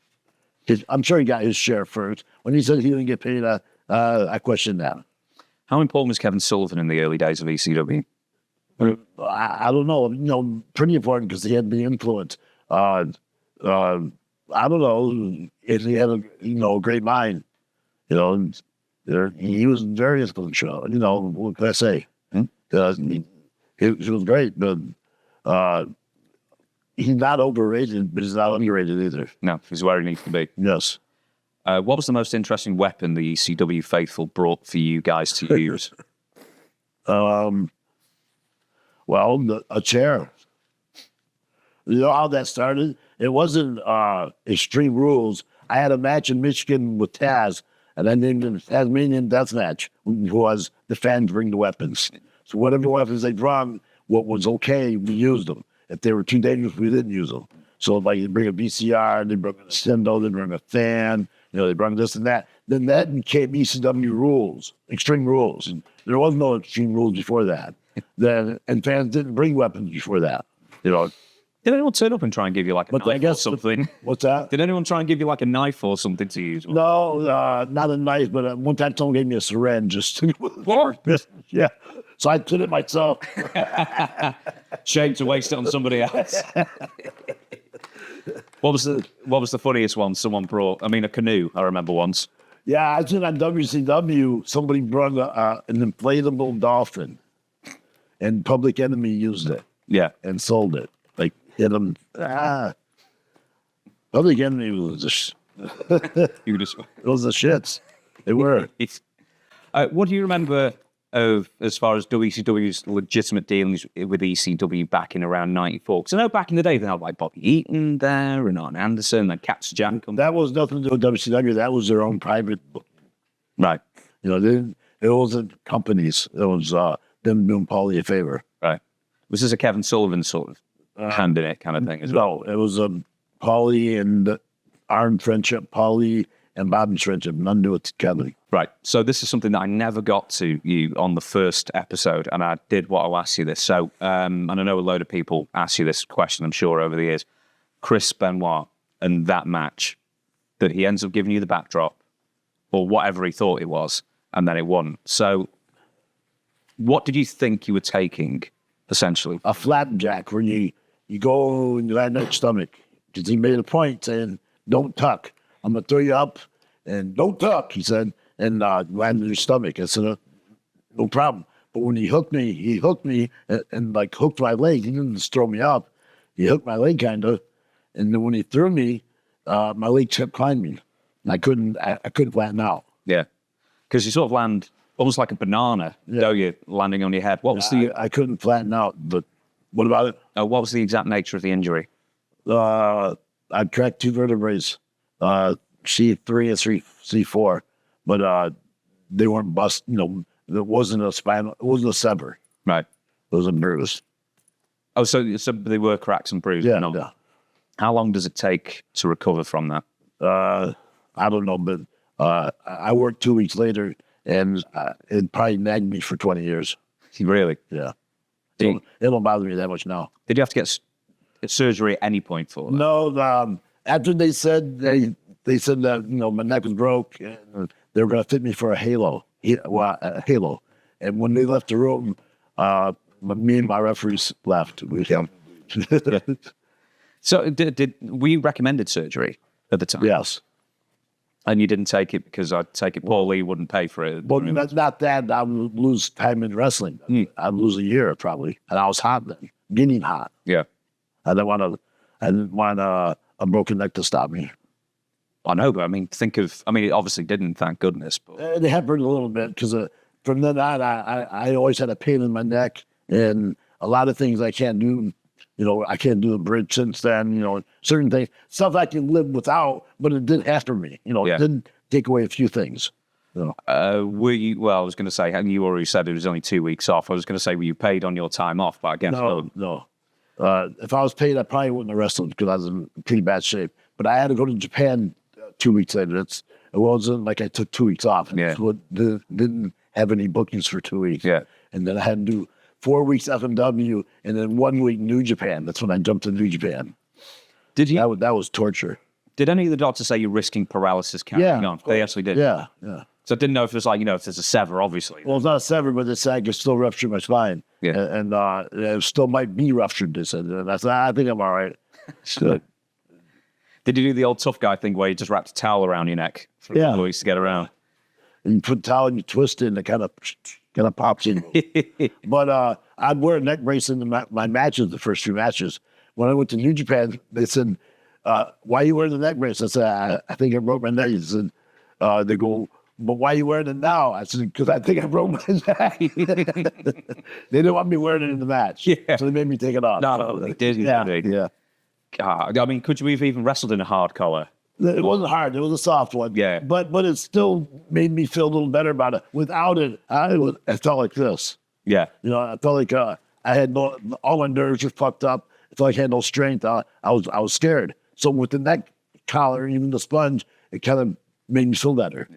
I'm sure he got his share first. When he said he didn't get paid, I questioned that. How important was Kevin Sullivan in the early days of ECW? I don't know. You know, pretty important because he had the influence. I don't know. And he had a great mind. You know, and he was very influential. You know, what can I say? He was great, but he's not overrated, but he's not underrated either. No, he's where he needs to be. Yes. What was the most interesting weapon the ECW faithful brought for you guys to use? Well, a chair. You know how that started? It wasn't Extreme Rules. I had a match in Michigan with Taz, and I named it Tasmanian Death Match, who was the fans bring the weapons. So whatever weapons they brought, what was okay, we used them. If they were too dangerous, we didn't use them. So like they bring a VCR, they bring a Nintendo, they bring a fan, they bring this and that. Then that became ECW rules, Extreme Rules. And there was no Extreme Rules before that. And fans didn't bring weapons before that. Did anyone turn up and try and give you like a knife or something? What's that? Did anyone try and give you like a knife or something to use? No, not a knife, but one time someone gave me a syringe. Yeah. So I did it myself. Shame to waste it on somebody else. What was the funniest one someone brought? I mean, a canoe, I remember once. Yeah, I was on WCW. Somebody brought an inflatable dolphin, and Public Enemy used it. Yeah. And sold it. Like, hit them. Public Enemy was You just... it was the shits. They were. What do you remember of as far as WCW's legitimate dealings with ECW back in around '94? Because I know back in the day they had like Bobby Eaton there and Arn Anderson and Cats Jack. That was nothing to do with WCW. That was their own private book. Right. It wasn't companies. It was them doing Paulie a favor. Right. Was this a Kevin Sullivan sort of hand in it kind of thing as well? No, it was Paulie and Arn friendship, Paulie and Bobby's friendship, none to do with Kevin. Right. So this is something that I never got to you on the first episode, and I did want to ask you this. So, and I know a load of people ask you this question, I'm sure, over the years. Chris Benoit and that match, that he ends up giving you the backdrop, or whatever he thought it was, and then it won. So what did you think you were taking, essentially? A flapjack where you go and you land on your stomach. Because he made a point saying, don't tuck. I'm going to throw you up, and don't tuck, he said, and land on your stomach. I said, no problem. But when he hooked me and like hooked my leg. He didn't just throw me up. He hooked my leg kind of. And then when he threw me, my leg kept climbing. And I couldn't flatten out. Yeah. Because you sort of land almost like a banana, don't you, landing on your head. What was I couldn't flatten out, but what about it? What was the exact nature of the injury? I cracked 2 vertebrae, C3 and C4, but they weren't bust. It wasn't a spinal. It wasn't a sever. Right. It was a bruise. Oh, so they were cracks and bruises. Yeah. Yeah. How long does it take to recover from that? I don't know, but I worked 2 weeks later, and it probably nagged me for 20 years. Really? Yeah. So it don't bother me that much now. Did you have to get surgery at any point for that? No. After they said that my neck was broke, and they were going to fit me for a halo. And when they left the room, me and my referees left with him. So did we recommended surgery at the time? Yes. And you didn't take it because I take it Paul Lee wouldn't pay for it. Well, not that. I would lose time in wrestling. I'd lose a year probably. And I was hot then, getting hot. Yeah. I didn't want a broken neck to stop me. I know, but it obviously didn't, thank goodness. But It happened a little bit because from then on, I always had a pain in my neck and a lot of things I can't do. I can't do a bridge since then, certain things, stuff I can live without, but it did after me. It didn't take away a few things. Were you, well, I was going to say, and you already said it was only 2 weeks off. I was going to say, were you paid on your time off? But I guess no. If I was paid, I probably wouldn't have wrestled because I was in pretty bad shape. but I had to go to Japan 2 weeks later. It wasn't like I took 2 weeks off. Yeah. So didn't have any bookings for 2 weeks. Yeah. And then I had to do 4 weeks FMW and then 1 week New Japan. That's when I jumped to New Japan. Did you? That was torture. Did any of the doctors say you're risking paralysis carrying on? They actually did. Yeah. So I didn't know if there's if there's a sever, obviously. Well, it's not a sever, but they said I could still rupture my spine. Yeah. And it still might be ruptured, they said. And I said, I think I'm all right. Did you do the old tough guy thing where you just wrapped a towel around your neck for a couple weeks to get around? And you put a towel and you twist it and it kind of pops in. But I'd wear a neck brace in my matches, the first few matches. When I went to New Japan, they said, why are you wearing the neck brace? I said, I think I broke my neck. They said, they go, but why are you wearing it now? I said, because I think I broke my neck. They didn't want me wearing it in the match. Yeah. So they made me take it off. No, they did. Yeah. God, I mean, could you have even wrestled in a hard collar? It wasn't hard. It was a soft one. Yeah. But it still made me feel a little better about it. Without it, I felt like this. Yeah. I felt like I had all my nerves were fucked up. I felt like I had no strength. I was scared. So with the neck collar, even the sponge, it kind of made me feel better,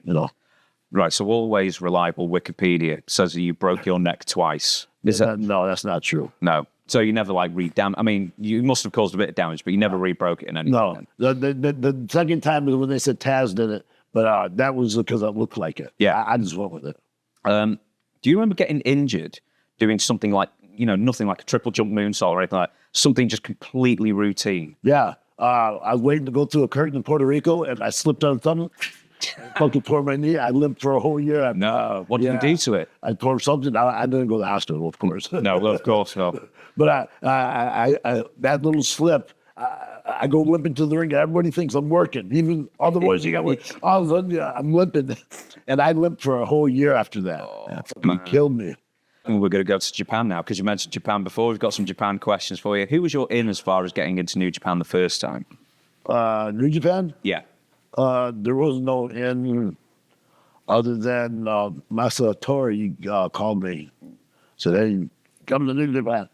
Right, so always reliable Wikipedia says that you broke your neck twice. Is that? No, that's not true. No. So you never I mean, you must have caused a bit of damage, but you never re-broke it in any No. The second time was when they said Taz did it, but that was because I looked like it. Yeah. I just went with it. Do you remember getting injured doing something like, nothing like a triple jump moonsault or anything like that, something just completely routine? Yeah. I was waiting to go through a curtain in Puerto Rico, and I slipped on something. Fucking tore my knee. I limped for a whole year. No. What did you do to it? I tore something. I didn't go to the hospital, of course. No, well, of course not. But I that little slip, I go limping to the ring. Everybody thinks I'm working. Even all the boys you got with, all of a sudden I'm limping. And I limped for a whole year after that. It killed me. And we're going to go to Japan now because you mentioned Japan before. We've got some Japan questions for you. Who was your in as far as getting into New Japan the first time? New Japan? Yeah. There was no in other than Masatori called me. So they come to New Japan,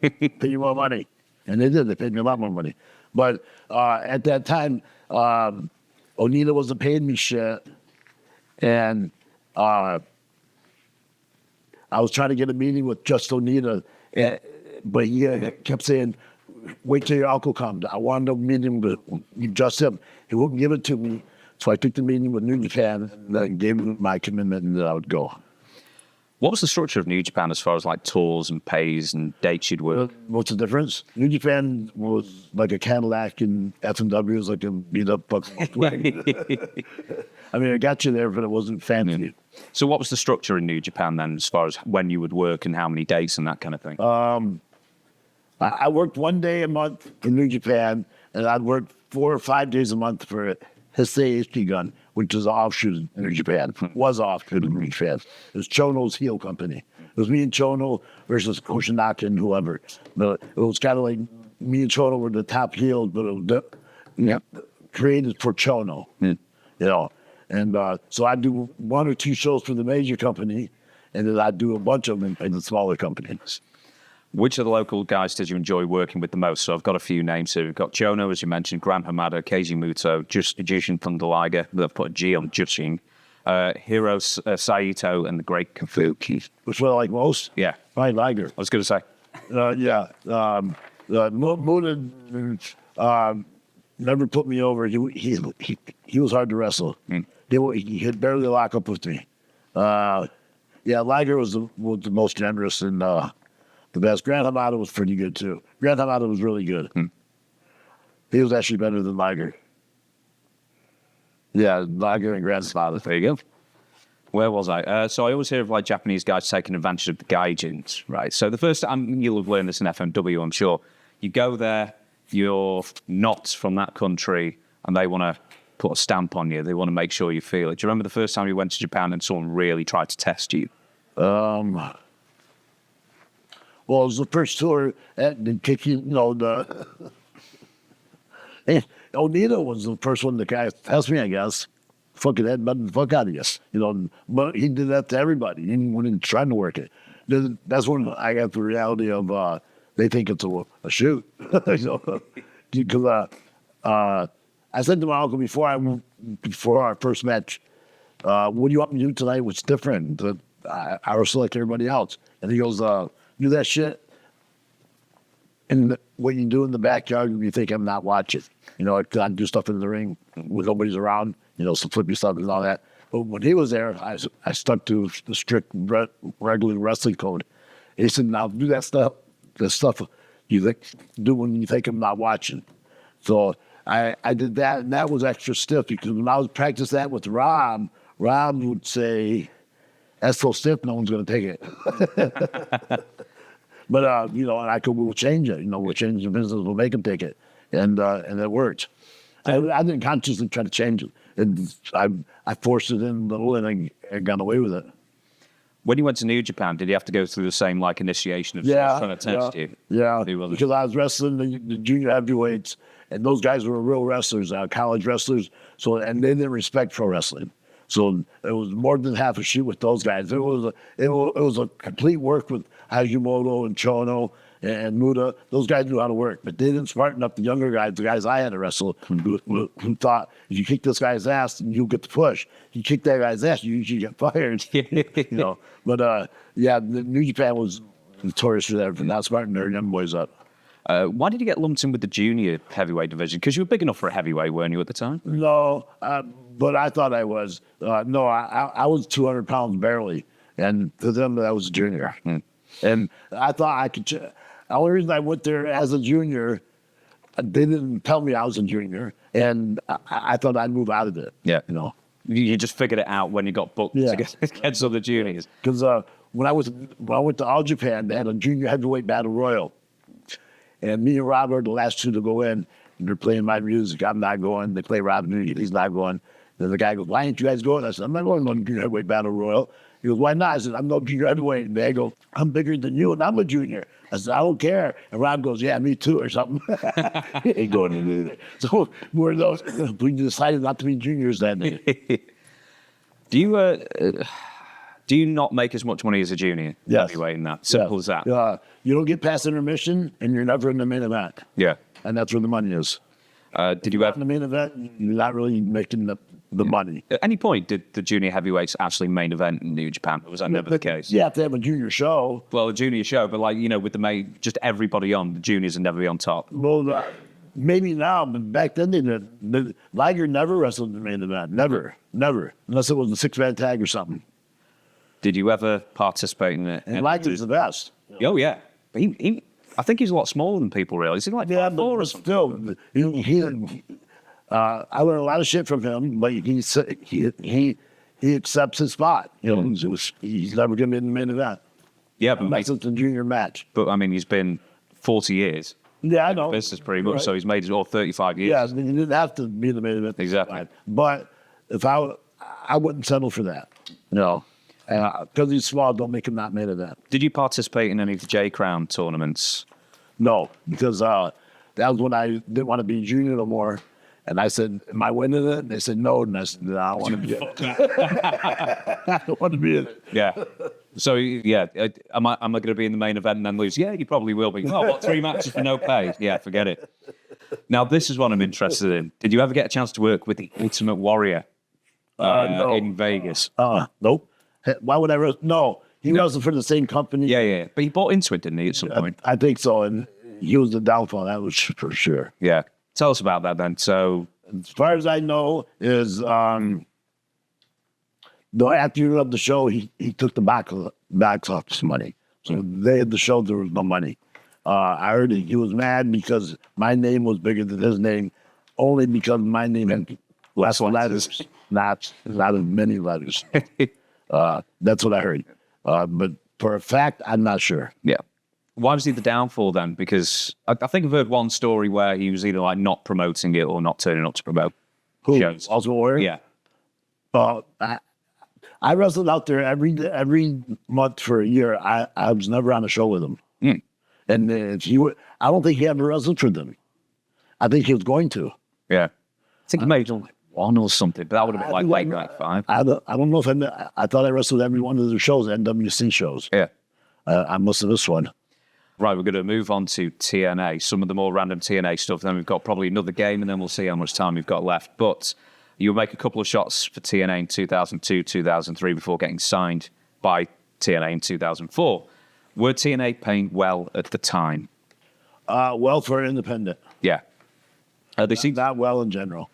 pay you more money. And they did. They paid me a lot more money. But at that time, Onita wasn't paying me shit. And I was trying to get a meeting with just Onita, but he kept saying, wait till your uncle comes. I wanted a meeting with just him. He wouldn't give it to me. So I took the meeting with New Japan and then gave him my commitment that I would go. What was the structure of New Japan as far as like tours and pays and dates you'd work? What's the difference? New Japan was like a Cadillac and FMW was like a beat up fucking wagon. I mean, I got you there, but it wasn't fancy. Yeah. So what was the structure in New Japan then as far as when you would work and how many dates and that kind of thing? I worked 1 day a month in New Japan, and I'd work 4 or 5 days a month for Heisei HD Gun, which is an offshoot in New Japan. Was offshoot in New Japan. It was Chono's heel company. It was me and Chono versus Koshinaka and whoever. But it was kind of like me and Chono were the top heels, but it was created for Chono. And so I'd do 1 or 2 shows for the major company, and then I'd do a bunch of them in the smaller companies. Which of the local guys did you enjoy working with the most? So I've got a few names here. We've got Chono, as you mentioned, Gran Hamada, Keiji Muto, Jushin Thunder Liger. They've put a G on Jushin. Hiro Saito and the Great Kafuki. Which one I like most? Yeah. Probably Liger. I was going to say. Muda never put me over. He was hard to wrestle. He had barely lock up with me. Liger was the most generous and the best. Gran Hamada was pretty good too. Gran Hamada was really good. He was actually better than Liger. Yeah, Liger and Gran Hamada. There you go. Where was I? So I always hear of like Japanese guys taking advantage of the gaijins, right? So the first time, you'll have learned this in FMW, I'm sure. You go there, you're not from that country, and they want to put a stamp on you. They want to make sure you feel it. Do you remember the first time you went to Japan and someone really tried to test you? Well, it was the first tour at the kicking, Onita was the first one the guy asked me, I guess. Fucking headbutting the fuck out of you. But he did that to everybody, even when he was trying to work it. That's when I got the reality of they think it's a shoot. Because I said to my uncle before our first match, what do you want me to do tonight? What's different? I wrestle like everybody else. And he goes, do that shit. And what you do in the backyard, you think I'm not watching. You know, I do stuff in the ring when nobody's around, you know, some flippy stuff and all that. But when he was there, I stuck to the strict regular wrestling code. He said, now do that stuff, the stuff you do when you think I'm not watching. So I did that, and that was extra stiff because when I was practicing that with Rob would say, that's so stiff, no one's going to take it. But, you know, and we'll change it. You know, we'll change the business, we'll make them take it. And it worked. I didn't consciously try to change it. And I forced it in a little, and I got away with it. When you went to New Japan, did you have to go through the same like initiation of trying to test you? Yeah, because I was wrestling the junior heavyweights, and those guys were real wrestlers, college wrestlers. So, and they didn't respect pro wrestling. So it was more than half a shoot with those guys. It was a complete work with Hashimoto and Chono and Muda. Those guys knew how to work, but they didn't smarten up the younger guys, the guys I had to wrestle, who thought, if you kick this guy's ass, you'll get the push. You kick that guy's ass, you usually get fired. You know. But yeah, the New Japan was notorious for that, for not smartening their young boys up. Why did you get lumped in with the junior heavyweight division? Because you were big enough for a heavyweight, weren't you, at the time? No, but I thought I was. No, I was 200 pounds barely, and to them, that was junior. And I thought I could. The only reason I went there as a junior, they didn't tell me I was a junior, and I thought I'd move out of it. Yeah, you know. You just figured it out when you got booked to get some of the juniors. Because when I went to All Japan, they had a junior heavyweight battle royal, and me and Rob were the last two to go in. And they're playing my music. I'm not going. They play Rob music. He's not going. Then the guy goes, "Why ain't you guys going?" I said, "I'm not going to the junior heavyweight battle royal." He goes, "Why not?" I said, "I'm no junior heavyweight." And they go, "I'm bigger than you, and I'm a junior." I said, "I don't care." And Rob goes, "Yeah, me too," or something. He ain't going to do that. So we're those. We decided not to be juniors that day. Do you not make as much money as a junior heavyweight in that? Simple as that. You don't get past intermission, and you're never in the main event. Yeah, and that's where the money is. Did you in the main event? You're not really making the money. At any point, did the junior heavyweights actually main event in New Japan? Or was that never the case? You have to have a junior show. Well, a junior show, but like, you know, with the main, just everybody on, the juniors would never be on top. Well, maybe now, but back then, the Liger never wrestled in the main event. Never. Unless it was a six-man tag or something. Did you ever participate in it? And Liger's the best. Oh, yeah. I think he's a lot smaller than people realize. He's like 5'4" or something. Still, I learned a lot of shit from him, but he accepts his spot. You know, he's never going to be in the main event. Yeah, but unless it's a junior match. But I mean, he's been 40 years. Yeah, I know. This is pretty much, so he's made it all 35 years. Yeah, he didn't have to be in the main event. Exactly. But if I wouldn't settle for that. No. Because he's small, don't make him not main event. Did you participate in any of the J Crown tournaments? No, because that was when I didn't want to be junior no more. And I said, "Am I winning it?" And they said, "No." And I said, "No, I don't want to be in it." I don't want to be in it. Yeah. So, yeah, am I going to be in the main event and then lose? Yeah, you probably will be. Oh, what, 3 matches for no pay? Yeah, forget it. Now, this is what I'm interested in. Did you ever get a chance to work with the Ultimate Warrior no. in Vegas? Nope. Why would I? No, he wasn't for the same company. Yeah. But he bought into it, didn't he, at some point? I think so, and he was the downfall. That was for sure. Yeah. Tell us about that then. So, as far as I know, is the afternoon of the show, he took the box office money. So they had the show, there was no money. I heard he was mad because my name was bigger than his name, only because my name had less letters, not as many letters. That's what I heard. But for a fact, I'm not sure. Yeah. Why was he the downfall then? Because I think I've heard one story where he was either like not promoting it or not turning up to promote shows. Ultimate Warrior? Yeah. I wrestled out there every month for a year. I was never on a show with him. And I don't think he ever wrestled for them. I think he was going to. Yeah. I think he made like one or something, but that would have been like 5. I don't know if I thought I wrestled every one of their shows, NWC shows. Yeah. I must have missed one. Right, we're going to move on to TNA, some of the more random TNA stuff. Then we've got probably another game, and then we'll see how much time we've got left. But you'll make a couple of shots for TNA in 2002, 2003 before getting signed by TNA in 2004. Were TNA paying well at the time? Well, for an independent. Yeah. They seem Not well in general.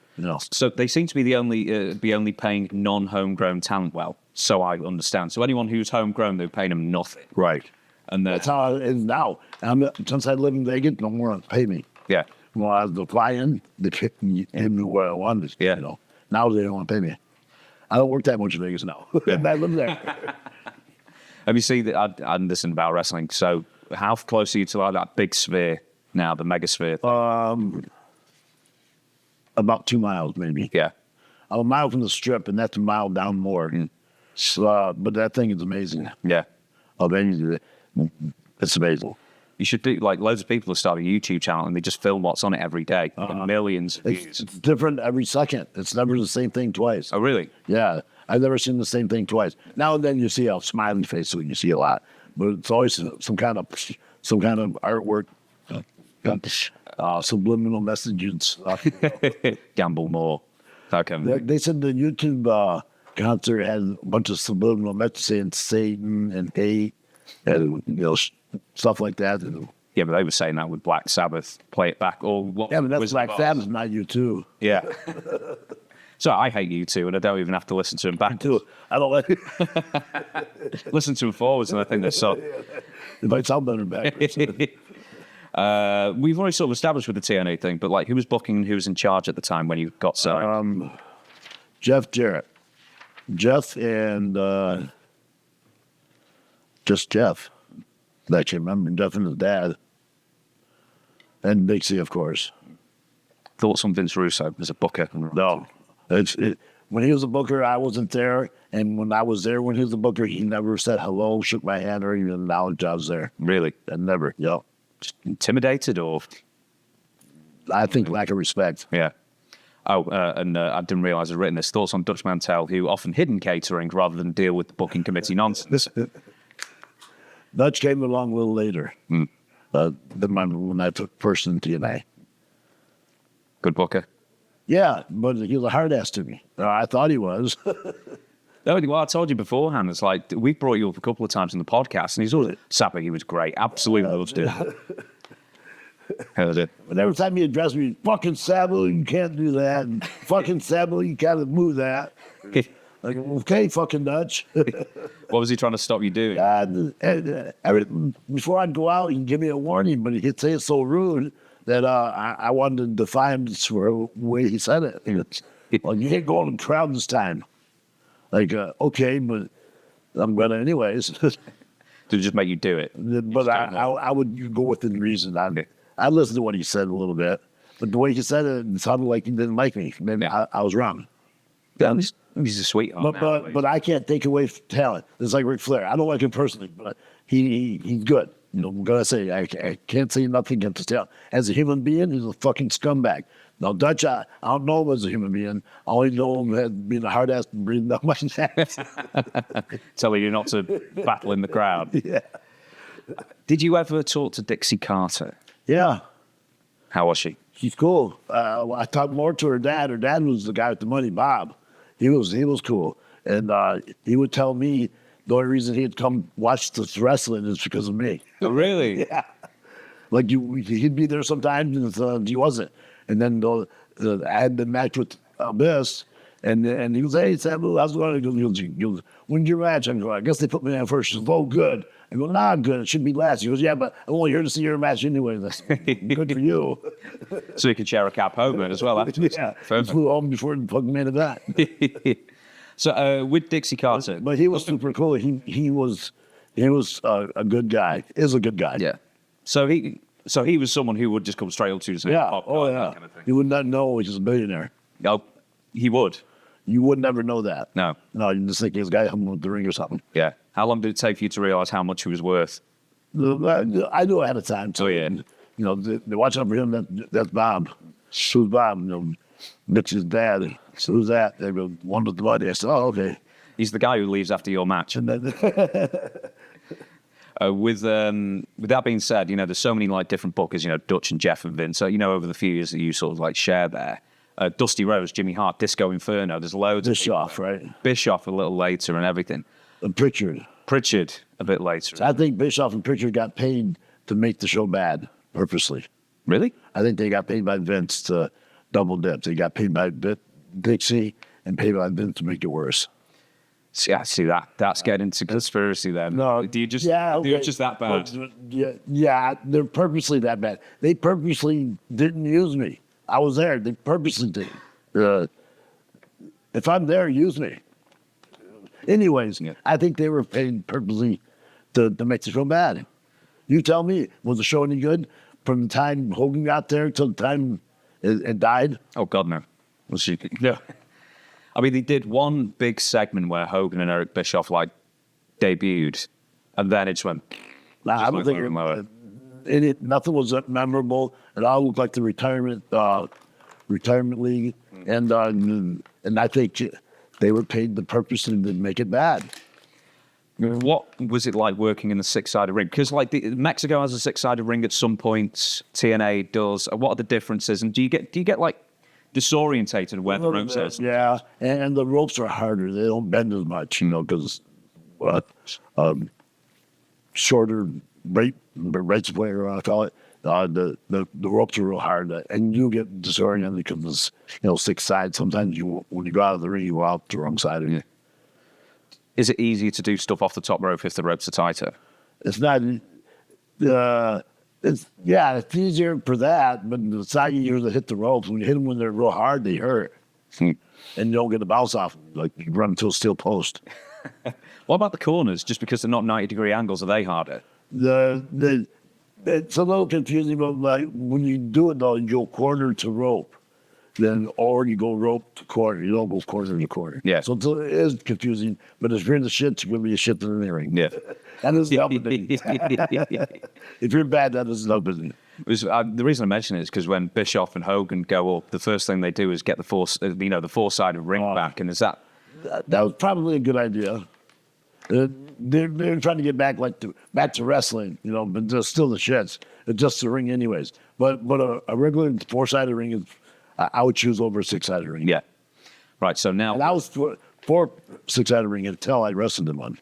So they seem to be the only paying non-homegrown talent well. So I understand. So anyone who's homegrown, they're paying them nothing. Right. And That's how it is now. Since I live in Vegas, no more to pay me. yeah, When I was the fly-in, they picked me where I wanted. Yeah. Now they don't want to pay me. I don't work that much in Vegas now. And I live there. have you seen that? I listen about wrestling. So how close are you to like that big sphere now, the mega sphere? About 2 miles, maybe. Yeah, I'm a mile from the strip, and that's a mile down more. So, but that thing is amazing. yeah. It's amazing. You should do like loads of people have started a YouTube channel and they just film what's on it every day. Millions of views. It's different every second. It's never the same thing twice. Oh, really? Yeah, I've never seen the same thing twice. Now and then you see a smiling face when you see a lot, but it's always some kind of artwork, subliminal messages. Gamble more. Okay. They said the YouTube concert had a bunch of subliminal messages saying Satan and hate and stuff like that. Yeah, but they were saying that with Black Sabbath. Play it back. Or what? Yeah, but that's Wizard Black of Oz. Sabbath, not you too. Yeah. So I hate you two, and I don't even have to listen to them back. Too. I don't like it. Listen to them forwards, and I think they're so. It might sound better backwards. We've already sort of established with the TNA thing, but like, who was booking and who was in charge at the time when you got signed? Jeff Jarrett. Jeff and just Jeff. I can remember Jeff and his dad. And Dixie, of course. Thoughts on Vince Russo as a booker? No. When he was a booker, I wasn't there. And when I was there when he was a booker, he never said hello, shook my hand, or even acknowledged I was there. Really? And never. Yep. Just intimidated or? I think lack of respect. Yeah. Oh, and I didn't realise I'd written this. Thoughts on Dutch Mantel, who often hid in catering rather than deal with the booking committee nonsense. Dutch came along a little later than when I took first in TNA. Good booker. Yeah, but he was a hard ass to me. I thought he was. No, well, I told you beforehand, it's like, we brought you up a couple of times in the podcast, and he's always, Sabu, he was great. Absolutely loved it. Heard it. But every time he addressed me, fucking Sabu, you can't do that. And fucking Sabu, you gotta move that. Like, okay, fucking Dutch. What was he trying to stop you doing? Before I'd go out, he'd give me a warning, but he'd say it so rude that I wanted to defy him for the way he said it. Well, you can't go in the crowd this time. Like, okay, but I'm gonna anyways. Did it just make you do it? But I would go within reason. I listened to what he said a little bit, but the way he said it sounded like he didn't like me. Maybe I was wrong. Yeah, he's a sweetheart. But I can't take away talent. It's like Ric Flair. I don't like him personally, but he's good. I'm gonna say I can't say nothing against his talent. As a human being, he's a fucking scumbag. Now Dutch, I don't know him as a human being. I only know him as being a hard ass and breathing down my neck. Telling you not to battle in the crowd. Yeah. Did you ever talk to Dixie Carter? Yeah. How was she? She's cool. I talked more to her dad. Her dad was the guy with the money, Bob. He was cool, and he would tell me the only reason he'd come watch this wrestling is because of me. Oh, really? Yeah, like he'd be there sometimes, and he wasn't. And then I had the match with Abyss, and he was, hey, Sabu, how's it going? He goes, when's your match? I go, I guess they put me on first. He goes, oh, good. I go, nah, good. It should be last. He goes, yeah, but I'm only here to see your match anyway. That's good for you. So you could share a cab home then as well afterwards. Yeah, Perfect. he flew home before the fucking main event. So with Dixie Carter, But he was super cool. He was a good guy. Is a good guy. yeah. So he was someone who would just come straight up to you and say, Yeah. "Pop, Oh that yeah. kind of thing. You would not know he's a billionaire. Oh, he would. You would never know that. No. No, you just think he's a guy hung with the ring or something. Yeah. How long did it take for you to realize how much he was worth? I knew ahead of time. Oh, yeah. You know, they're watching out for him. That's Bob. Who's Bob? You know, Mitch's dad. So who's that? They go, one with the money. I said, oh, okay. He's the guy who leaves after your match. And then With with that being said, there's so many like different bookers, Dutch and Jeff and Vince. So, over the few years that you sort of like share there, Dusty Rose, Jimmy Hart, Disco Inferno. There's loads. Bischoff, right? Bischoff a little later and everything. Pritchard. Pritchard a bit later. So I think Bischoff and Pritchard got paid to make the show bad purposely. Really? I think they got paid by Vince to double dip. They got paid by Dixie and paid by Vince to make it worse. See, I see that. That's getting into conspiracy then. No, do you just? yeah, Do you just that bad? Yeah, they're purposely that bad. They purposely didn't use me. I was there. They purposely did. If I'm there, use me. Anyways, Yeah. I think they were paid purposely to make the show bad. You tell me, was the show any good from the time Hogan got there till the time it died? Oh God, no. Was she? No. I mean, they did one big segment where Hogan and Eric Bischoff like debuted, and then it just went. Nah, I don't like think Lower. nothing was that memorable. It all looked like the retirement league, and I think they were paid the purpose to make it bad. What was it like working in the six-sided ring? Because like Mexico has a six-sided ring at some points. TNA does. What are the differences? And do you get like disorientated where the ropes is? Yeah, and the ropes are harder. They don't bend as much, because shorter rates player, I call it. The ropes are real hard, and you get disoriented because it's six sides. Sometimes when you go out of the ring, you go out the wrong side. Yeah. Is it easier to do stuff off the top rope if the ropes are tighter? It's not. It's easier for that, but the side you to hit the ropes. When you hit them when they're real hard, they hurt, and you don't get a bounce off them. Like you run into a steel post. What about the corners? Just because they're not 90-degree angles, are they harder? It's a little confusing, but like when you do it though, you go corner to rope, or you go rope to corner. You don't go corner to corner. Yeah. So it is confusing, but if you're in the shits, you're going to be a shit in the ring. Yeah. That doesn't help it. If you're bad, that doesn't help it. The reason I mention it is because when Bischoff and Hogan go up, the first thing they do is get the four-sided ring back, and is that was probably a good idea. They're trying to get back back to wrestling, but they're still the shits. It's just the ring, anyways. But a regular four-sided ring is, I would choose over a six-sided ring. Yeah. Right. So now, And I was for six-sided ring until I wrestled in one.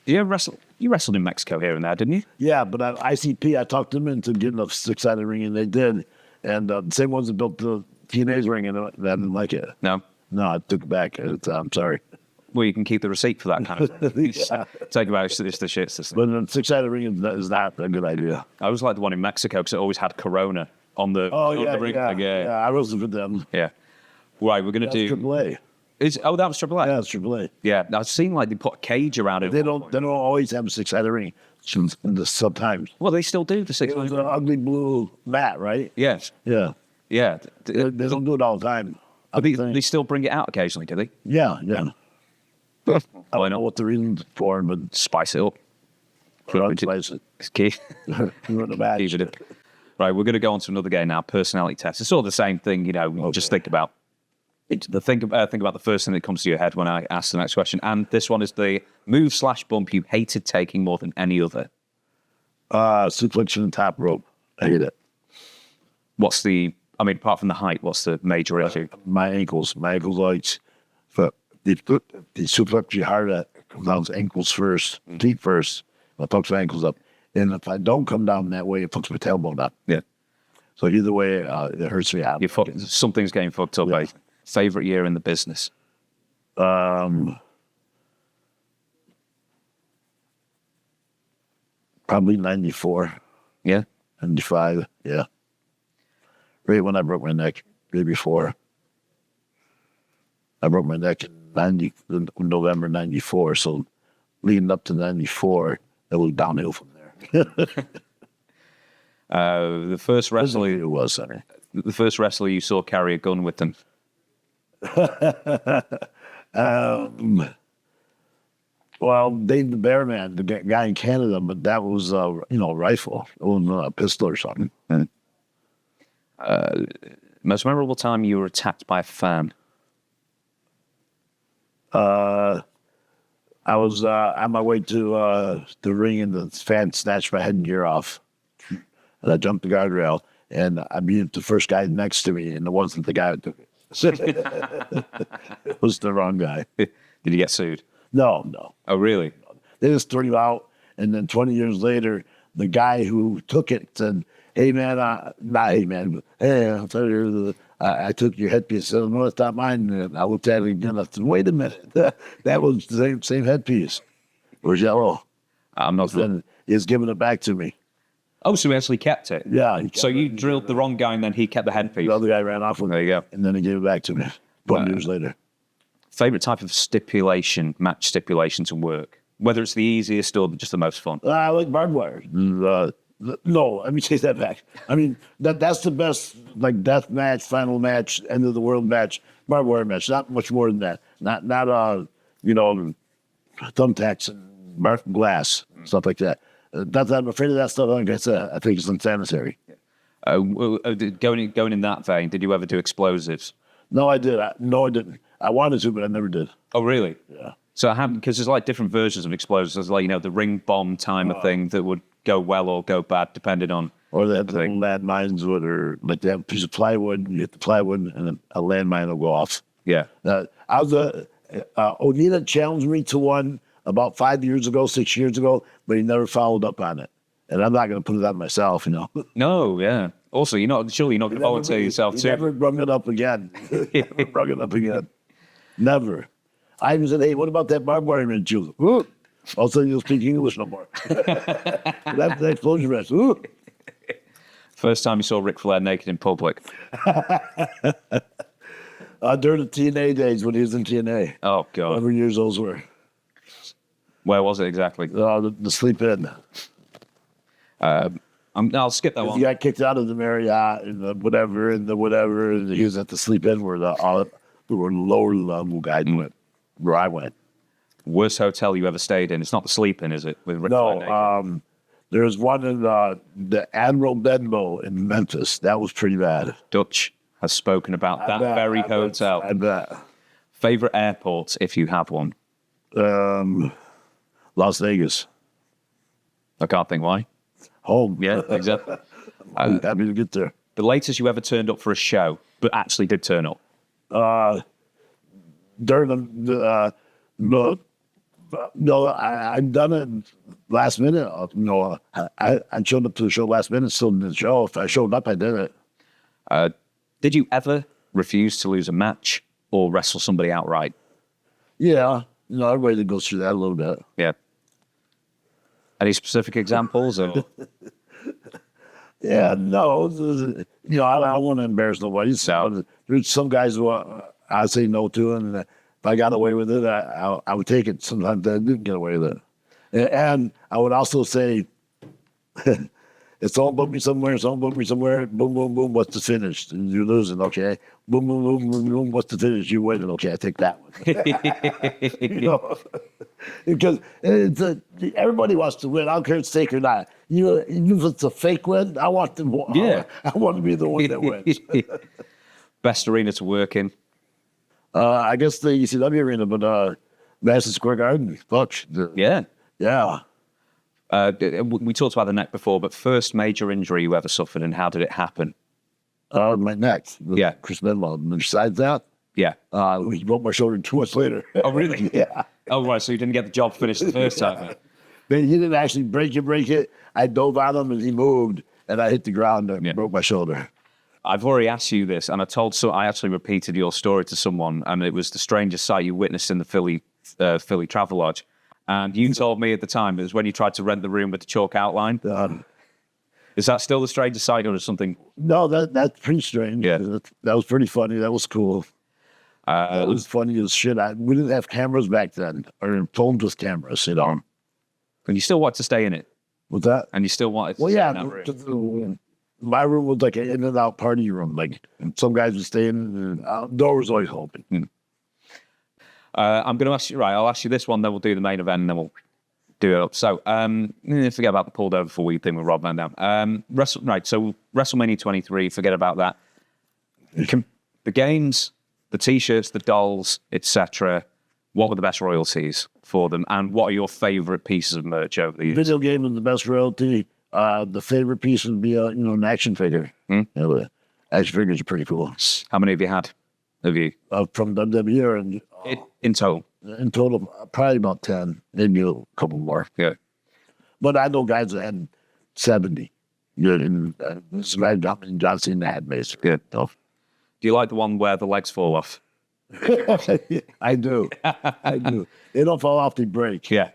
you wrestled in Mexico here and there, didn't you? Yeah, but at ICP, I talked them into getting a six-sided ring, and they did. And the same ones that built the TNA's ring, and I didn't like it. No. No, I took it back. I'm sorry. Well, you can keep the receipt for that kind of thing. Yeah. Take about it's the shits. This thing. But a six-sided ring is not a good idea. I always like the one in Mexico because it always had Corona on the ring. Yeah, I wrestled with them. Yeah. Right, we're gonna That's do. AAA. That was AAA. Yeah, it's AAA. Yeah, I've seen like they put a cage around it. They don't always have a six-sided ring. Sometimes. Well, they still do the six. It was an ugly blue mat, right? Yes. Yeah. Yeah. They don't do it all the time. But they still bring it out occasionally, do they? Yeah. I Why don't know not? what the reason's for, but Spice it up. spice it. It's key. Ruin the match. Keep it in. Right, we're going to go on to another game now. Personality test. It's all the same thing, Just think about think about the first thing that comes to your head when I ask the next question. And this one is the move/bump you hated taking more than any other. Suplex and top rope. I hate it. Apart from the height, what's the major issue? My ankles. But they suplex you hard at come down to ankles first, feet first. I fucks my ankles up. And if I don't come down that way, it fucks my tailbone up. Yeah. So either way, it hurts me out. Something's getting fucked up. Yeah. Favorite year in the business? Probably 94, Yeah. 95, yeah. Right when I broke my neck, day before. I broke my neck in November 94, so leading up to 94, it was downhill from there. The first wrestler It was, sorry. The first wrestler you saw carry a gun with them. Well, Dave the Bearman, the guy in Canada, but that was a rifle. It wasn't a pistol or something. Most memorable time you were attacked by a fan. I I was on my way to the ring, and the fan snatched my headgear off. And I jumped the guardrail, and I beat the first guy next to me, and it wasn't the guy who took it. It was the wrong guy. Did you get sued? No. Oh, really? They just threw him out, and then 20 years later, the guy who took it said, "Hey man, not hey man, but hey, I'll tell you, I took your headpiece." I said, "No, it's not mine." And I looked at it again. I said, "Wait a minute, that was the same headpiece. It was yellow." I'm not. Then he's giving it back to me. Oh, so he actually kept it? Yeah. So you drilled the wrong guy, and then he kept the headpiece. The other guy ran off with it. There you go. And then he gave it back to me 20 years later. Favorite type of match stipulation to work? Whether it's the easiest or just the most fun? I like barbed wire. No, let me take that back. I mean, that's the best, like, death match, final match, end of the world match, barbed wire match. Not much more than that. Not thumbtacks and marked glass, stuff like that. Not that I'm afraid of that stuff. Like I said, I think it's unsanitary. Going in that vein, did you ever do explosives? No, I did. No, I didn't. I wanted to, but I never did. Oh, really? Yeah. So I haven't, because there's like different versions of explosives. There's like, the ring bomb timer thing that would go well or go bad depending on. Or they have the little landmines would, or like they have a piece of plywood, you hit the plywood, and then a landmine will go off. Yeah. I was Onita challenged me to one about 6 years ago, but he never followed up on it. And I'm not going to put it on myself, No, yeah. Also, surely you're not going to volunteer yourself too. Never brought it up again. Never brought it up again. Never. I even said, "Hey, what about that barbed wire match?" All of a sudden, you don't speak English no more. That's the explosion match. Ooh. First time you saw Ric Flair naked in public. During the TNA days when he was in TNA. Oh, God. Whatever years those were. Where was it exactly? The sleep in. I'll skip that He one. got kicked out of the Marriott and the whatever, and he was at the sleep in where the lower level guys went, where I went. Worst hotel you ever stayed in? It's not the Sleep In, is it? With Ric Flair naked? No, there's one in the Admiral Benbow in Memphis. That was pretty bad. Dutch has spoken about that very hotel. I bet. Favorite airport, if you have one? Las Vegas. I can't think why. Home. Yeah, exactly. I'm happy to get there. The latest you ever turned up for a show, but actually did turn up? During I've done it last minute. I showed up to the show last minute, still didn't show. If I showed up, I did it. Did you ever refuse to lose a match or wrestle somebody outright? Yeah. Everybody goes through that a little bit. Yeah. Any specific examples? Or? Yeah, no. I don't want to embarrass nobody. So there's some guys who I say no to, and if I got away with it, I would take it. Sometimes I didn't get away with it. And I would also say, if someone booked me somewhere, boom, boom, boom, what's the finish? And you're losing, okay. Boom, boom, boom, boom, boom, what's the finish? You're winning, okay, I take that one. Because everybody wants to win. I don't care if it's fake or not. Even if it's a fake win, I want to win. Yeah. I want to be the one that wins. Best arena to work in? I guess the ECW arena, but Madison Square Garden. Fuck. Yeah. Yeah. We talked about the neck before, but first major injury you ever suffered, and how did it happen? My neck. Yeah. Chris Benoit. And besides that, Yeah. he broke my shoulder 2 months later. Oh, really? Yeah. Oh, right. So you didn't get the job finished the first time. But he didn't actually break it. I dove on him and he moved, and I hit the ground and broke my shoulder. I've already asked you this, and I actually repeated your story to someone, and it was the strangest sight you witnessed in the Philly Travelodge. And you told me at the time it was when you tried to rent the room with the chalk outline. Is that still the strangest sight, or is something? No, that's pretty strange. Yeah. That was pretty funny. That was cool. That was funny as shit. We didn't have cameras back then, or phones with cameras, And you still wanted to stay in it? With that? And you still wanted to Well, stay yeah. in that room? My room was like an in and out party room. Like, some guys would stay in, and the door was always open. I'm going to ask you, right, I'll ask you this one, then we'll do the main event, and then we'll do it up. So, forget about the pulled over for weed thing with Rob Van Dam. So WrestleMania 23, forget about that. The games, the T-shirts, the dolls, etc. What were the best royalties for them, and what are your favorite pieces of merch over the years? Video game is the best royalty. The favorite piece would be, an action figure. Action figures are pretty cool. How many have you had? Have you From WWE and in total? in total, probably about 10, maybe a couple more. Yeah. But I know guys that had 70. And this is right John Cena had basically. Good. So. Do you like the one where the legs fall off? I do. I do. They don't fall off, they break. Yeah.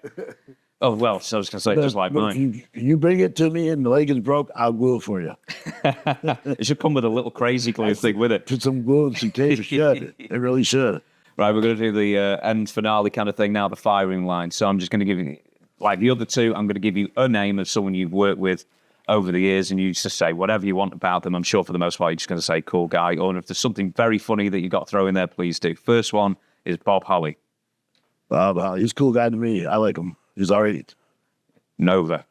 Oh, well, so I was going to say, just like But mine. you bring it to me and the leg is broke, I'll glue it for you. It should come with a little crazy glue thing with it. Put some glue and some tape. It should. It really should. Right, we're going to do the end finale kind of thing now, the firing line. So I'm just going to give you, like the other two, I'm going to give you a name of someone you've worked with over the years, and you just say whatever you want about them. I'm sure for the most part, you're just going to say cool guy, or if there's something very funny that you got to throw in there, please do. First one is Bob Holly. He's a cool guy to me. I like him. He's all right. Nova.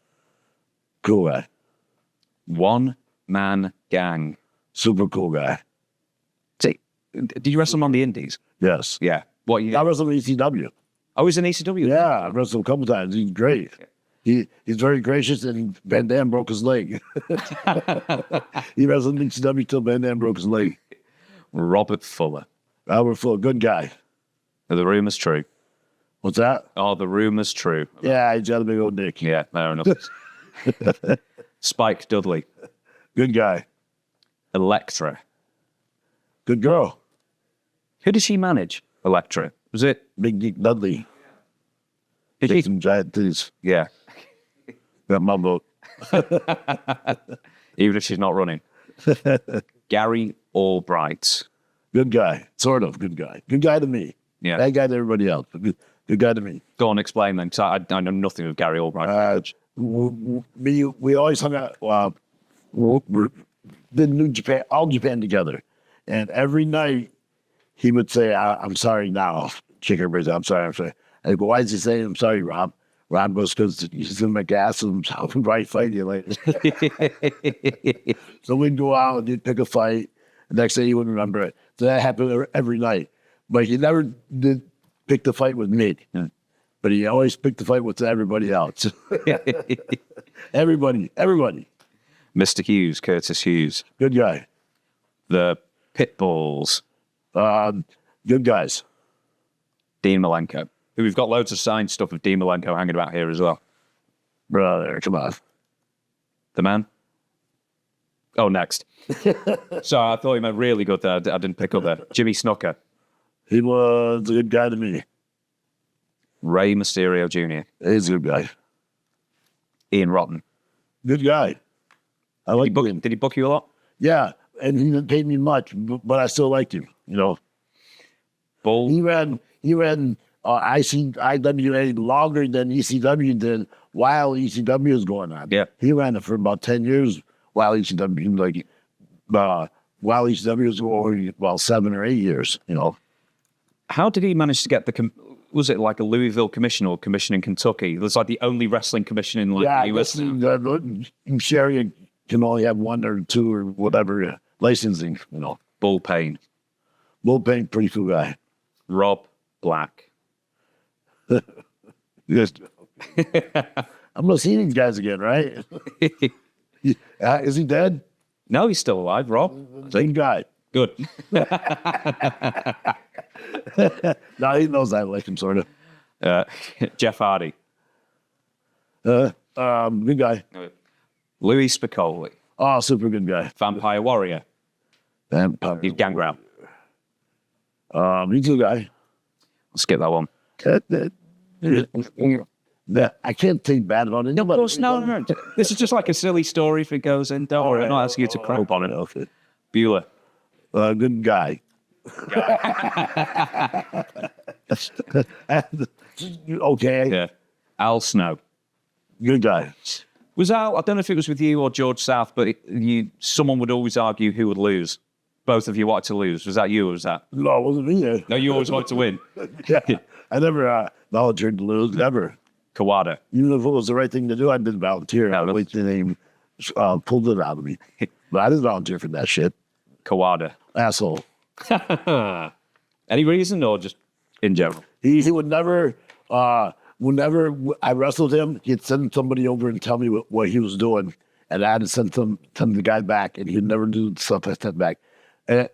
Cool guy. One Man Gang. Super cool guy. See, did you wrestle him on the Indies? Yes. Yeah. What you? I wrestled in ECW. Oh, he's in ECW. Yeah, I wrestled a couple times. He's great. He's very gracious, and Van Dam broke his leg. He wrestled in ECW till Van Dam broke his leg. Robert Fuller. Robert Fuller, good guy. Are the rumors true? What's that? Are the rumors true? Yeah, he's got a big old dick. Yeah, fair enough. Spike Dudley. Good guy. Electra. Good girl. Who did she manage? Electra. Was it? Big Geek Dudley. Did Take she? some giant titties. Yeah. Got my vote. Even if she's not running. Gary Albright. Good guy. Sort of good guy. Good guy to me. Yeah. Bad guy to everybody else. But good guy to me. Go on, explain then. 'Cause I know nothing of Gary Albright. We always hung out. We did New Japan, all Japan together, and every night he would say, "I'm sorry now." Kick everybody's out. I'm sorry. I'm sorry. I go, "Why is he saying I'm sorry, Rob?" Rob goes, "Because he's gonna make ass of himself and probably fight you later." So we'd go out and he'd pick a fight. The next day he wouldn't remember it. So that happened every night. But he never did pick the fight with me. Yeah. But he always picked the fight with everybody else. Everybody. Mr. Hughes, Curtis Hughes. Good guy. The Pitbulls. Good guys. Dean Malenko. Who we've got loads of signed stuff of Dean Malenko hanging about here as well. Brother, come on. The man. Oh, next. So I thought you meant really good there. I didn't pick up there. Jimmy Snooker. He was a good guy to me. Rey Mysterio Jr. He's a good guy. Ian Rotten. Good guy. I like him. Did he book you a lot? Yeah, and he didn't pay me much, but I still liked him. You know, Bull. he ran IWA longer than ECW did while ECW was going on. Yeah. He ran it for about 10 years while ECW while ECW was going, well, 7 or 8 years. You know. How did he manage to get was it like a Louisville commission or commission in Kentucky? It was like the only wrestling commission in like the US. I'm sure you can only have 1 or 2 or whatever licensing. You know. Bull Payne. Bull Payne, pretty cool guy. Rob Black. Yes. I'm gonna see these guys again, right? Is he dead? No, he's still alive, Rob. Same guy. Good. No, he knows I like him, sort of. Jeff Hardy. Good guy. Louis Spicoli. Oh, super good guy. Vampire Warrior. He's Gangrel. He's a good guy. I'll skip that one. I can't think bad about it. Of course, no. This is just like a silly story if it goes in. Don't worry, I'm not asking you to croak on it. Okay. Bueller. Good guy. Okay. Yeah. Al Snow. Good guy. Was Al, I don't know if it was with you or George South, but someone would always argue who would lose. Both of you wanted to lose. Was that you or was that? No, it wasn't me. No, you always wanted to win. Yeah. I never volunteered to lose, never. Kawada. Even if it was the right thing to do, I didn't volunteer. No, I wait till they pulled it out of me. But I didn't volunteer for that shit. Kawada. Asshole. Any reason or just in general? He would never. Whenever I wrestled him, he'd send somebody over and tell me what he was doing, and I had to send the guy back, and he'd never do stuff I sent back. And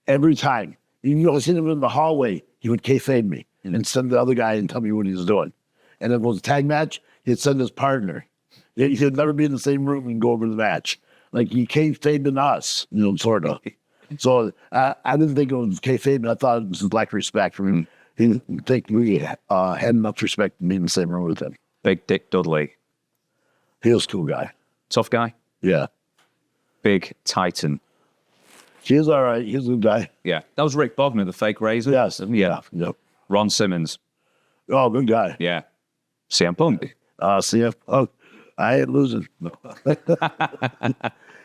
every time, I seen him in the hallway, he would kayfabe me and send the other guy and tell me what he was doing. And if it was a tag match, he'd send his partner. He'd never be in the same room and go over the match. Like he kayfabing us, sort of. So I didn't think it was kayfabe. I thought it was lack of respect for him. He didn't think we had enough respect to be in the same room with him. Big Dick Dudley. He was a cool guy. Tough guy. Yeah. Big Titan. He was all right. He was a good guy. Yeah. That was Rick Bogner, the fake razor. Yes. Yeah. Yep. Ron Simmons. Oh, good guy. Yeah. CM Punk. CF. Oh, I ain't losing.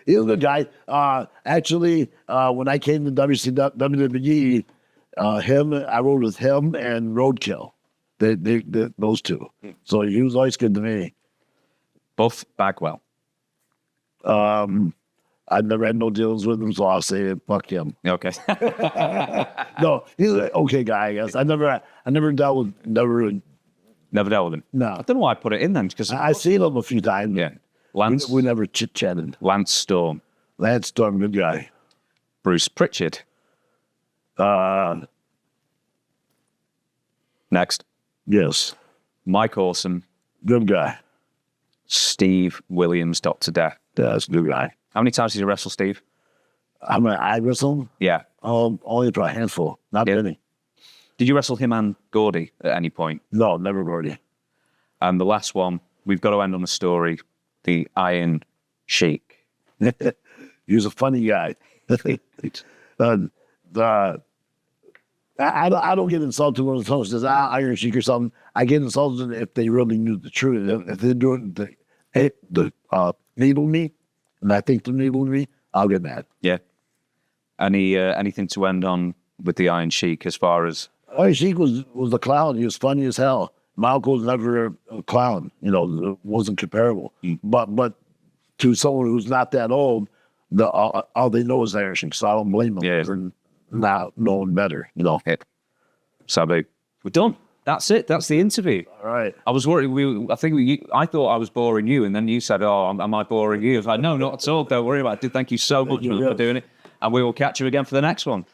He was a good guy. Actually, when I came to WWE, I rode with him and Roadkill. Those two. So he was always good to me. Buff Bagwell. I've never had no deals with him, so I'll say fuck him. Okay. No, he's an okay guy, I guess. I never dealt with Never dealt with him. No. I don't know why I put it in then, because I've seen him a few times. yeah. Lance. We never chit-chatted. Lance Storm. Lance Storm, good guy. Bruce Pritchard. Next. Yes, Mike Awesome. good guy. Steve Williams, Dr. Death. That's a good guy. How many times did you wrestle Steve? I wrestle him. Yeah. Only for a handful, not Yeah. many. Did you wrestle him and Gordy at any point? No, never Gordy. And the last one, we've got to end on the story, the Iron Sheik. He was a funny guy. I don't get insulted when someone says Iron Sheik or something. I get insulted if they really knew the truth. If they're doing the needle me, and I think the needle me, I'll get mad. Yeah. Anything to end on with the Iron Sheik as far as... Iron Sheik was a clown. He was funny as hell. Malcolm was never a clown. Wasn't comparable. But to someone who's not that old, all they know is Iron Sheik. So I don't blame them for not knowing better. Hit. Sabu. We're done. That's it. That's the interview. All right. I was worried. I thought I was boring you, and then you said, "Oh, am I boring you?" I was like, "No, not at all. Don't worry about it. Thank you so much for doing it, and we will catch you again for the next one."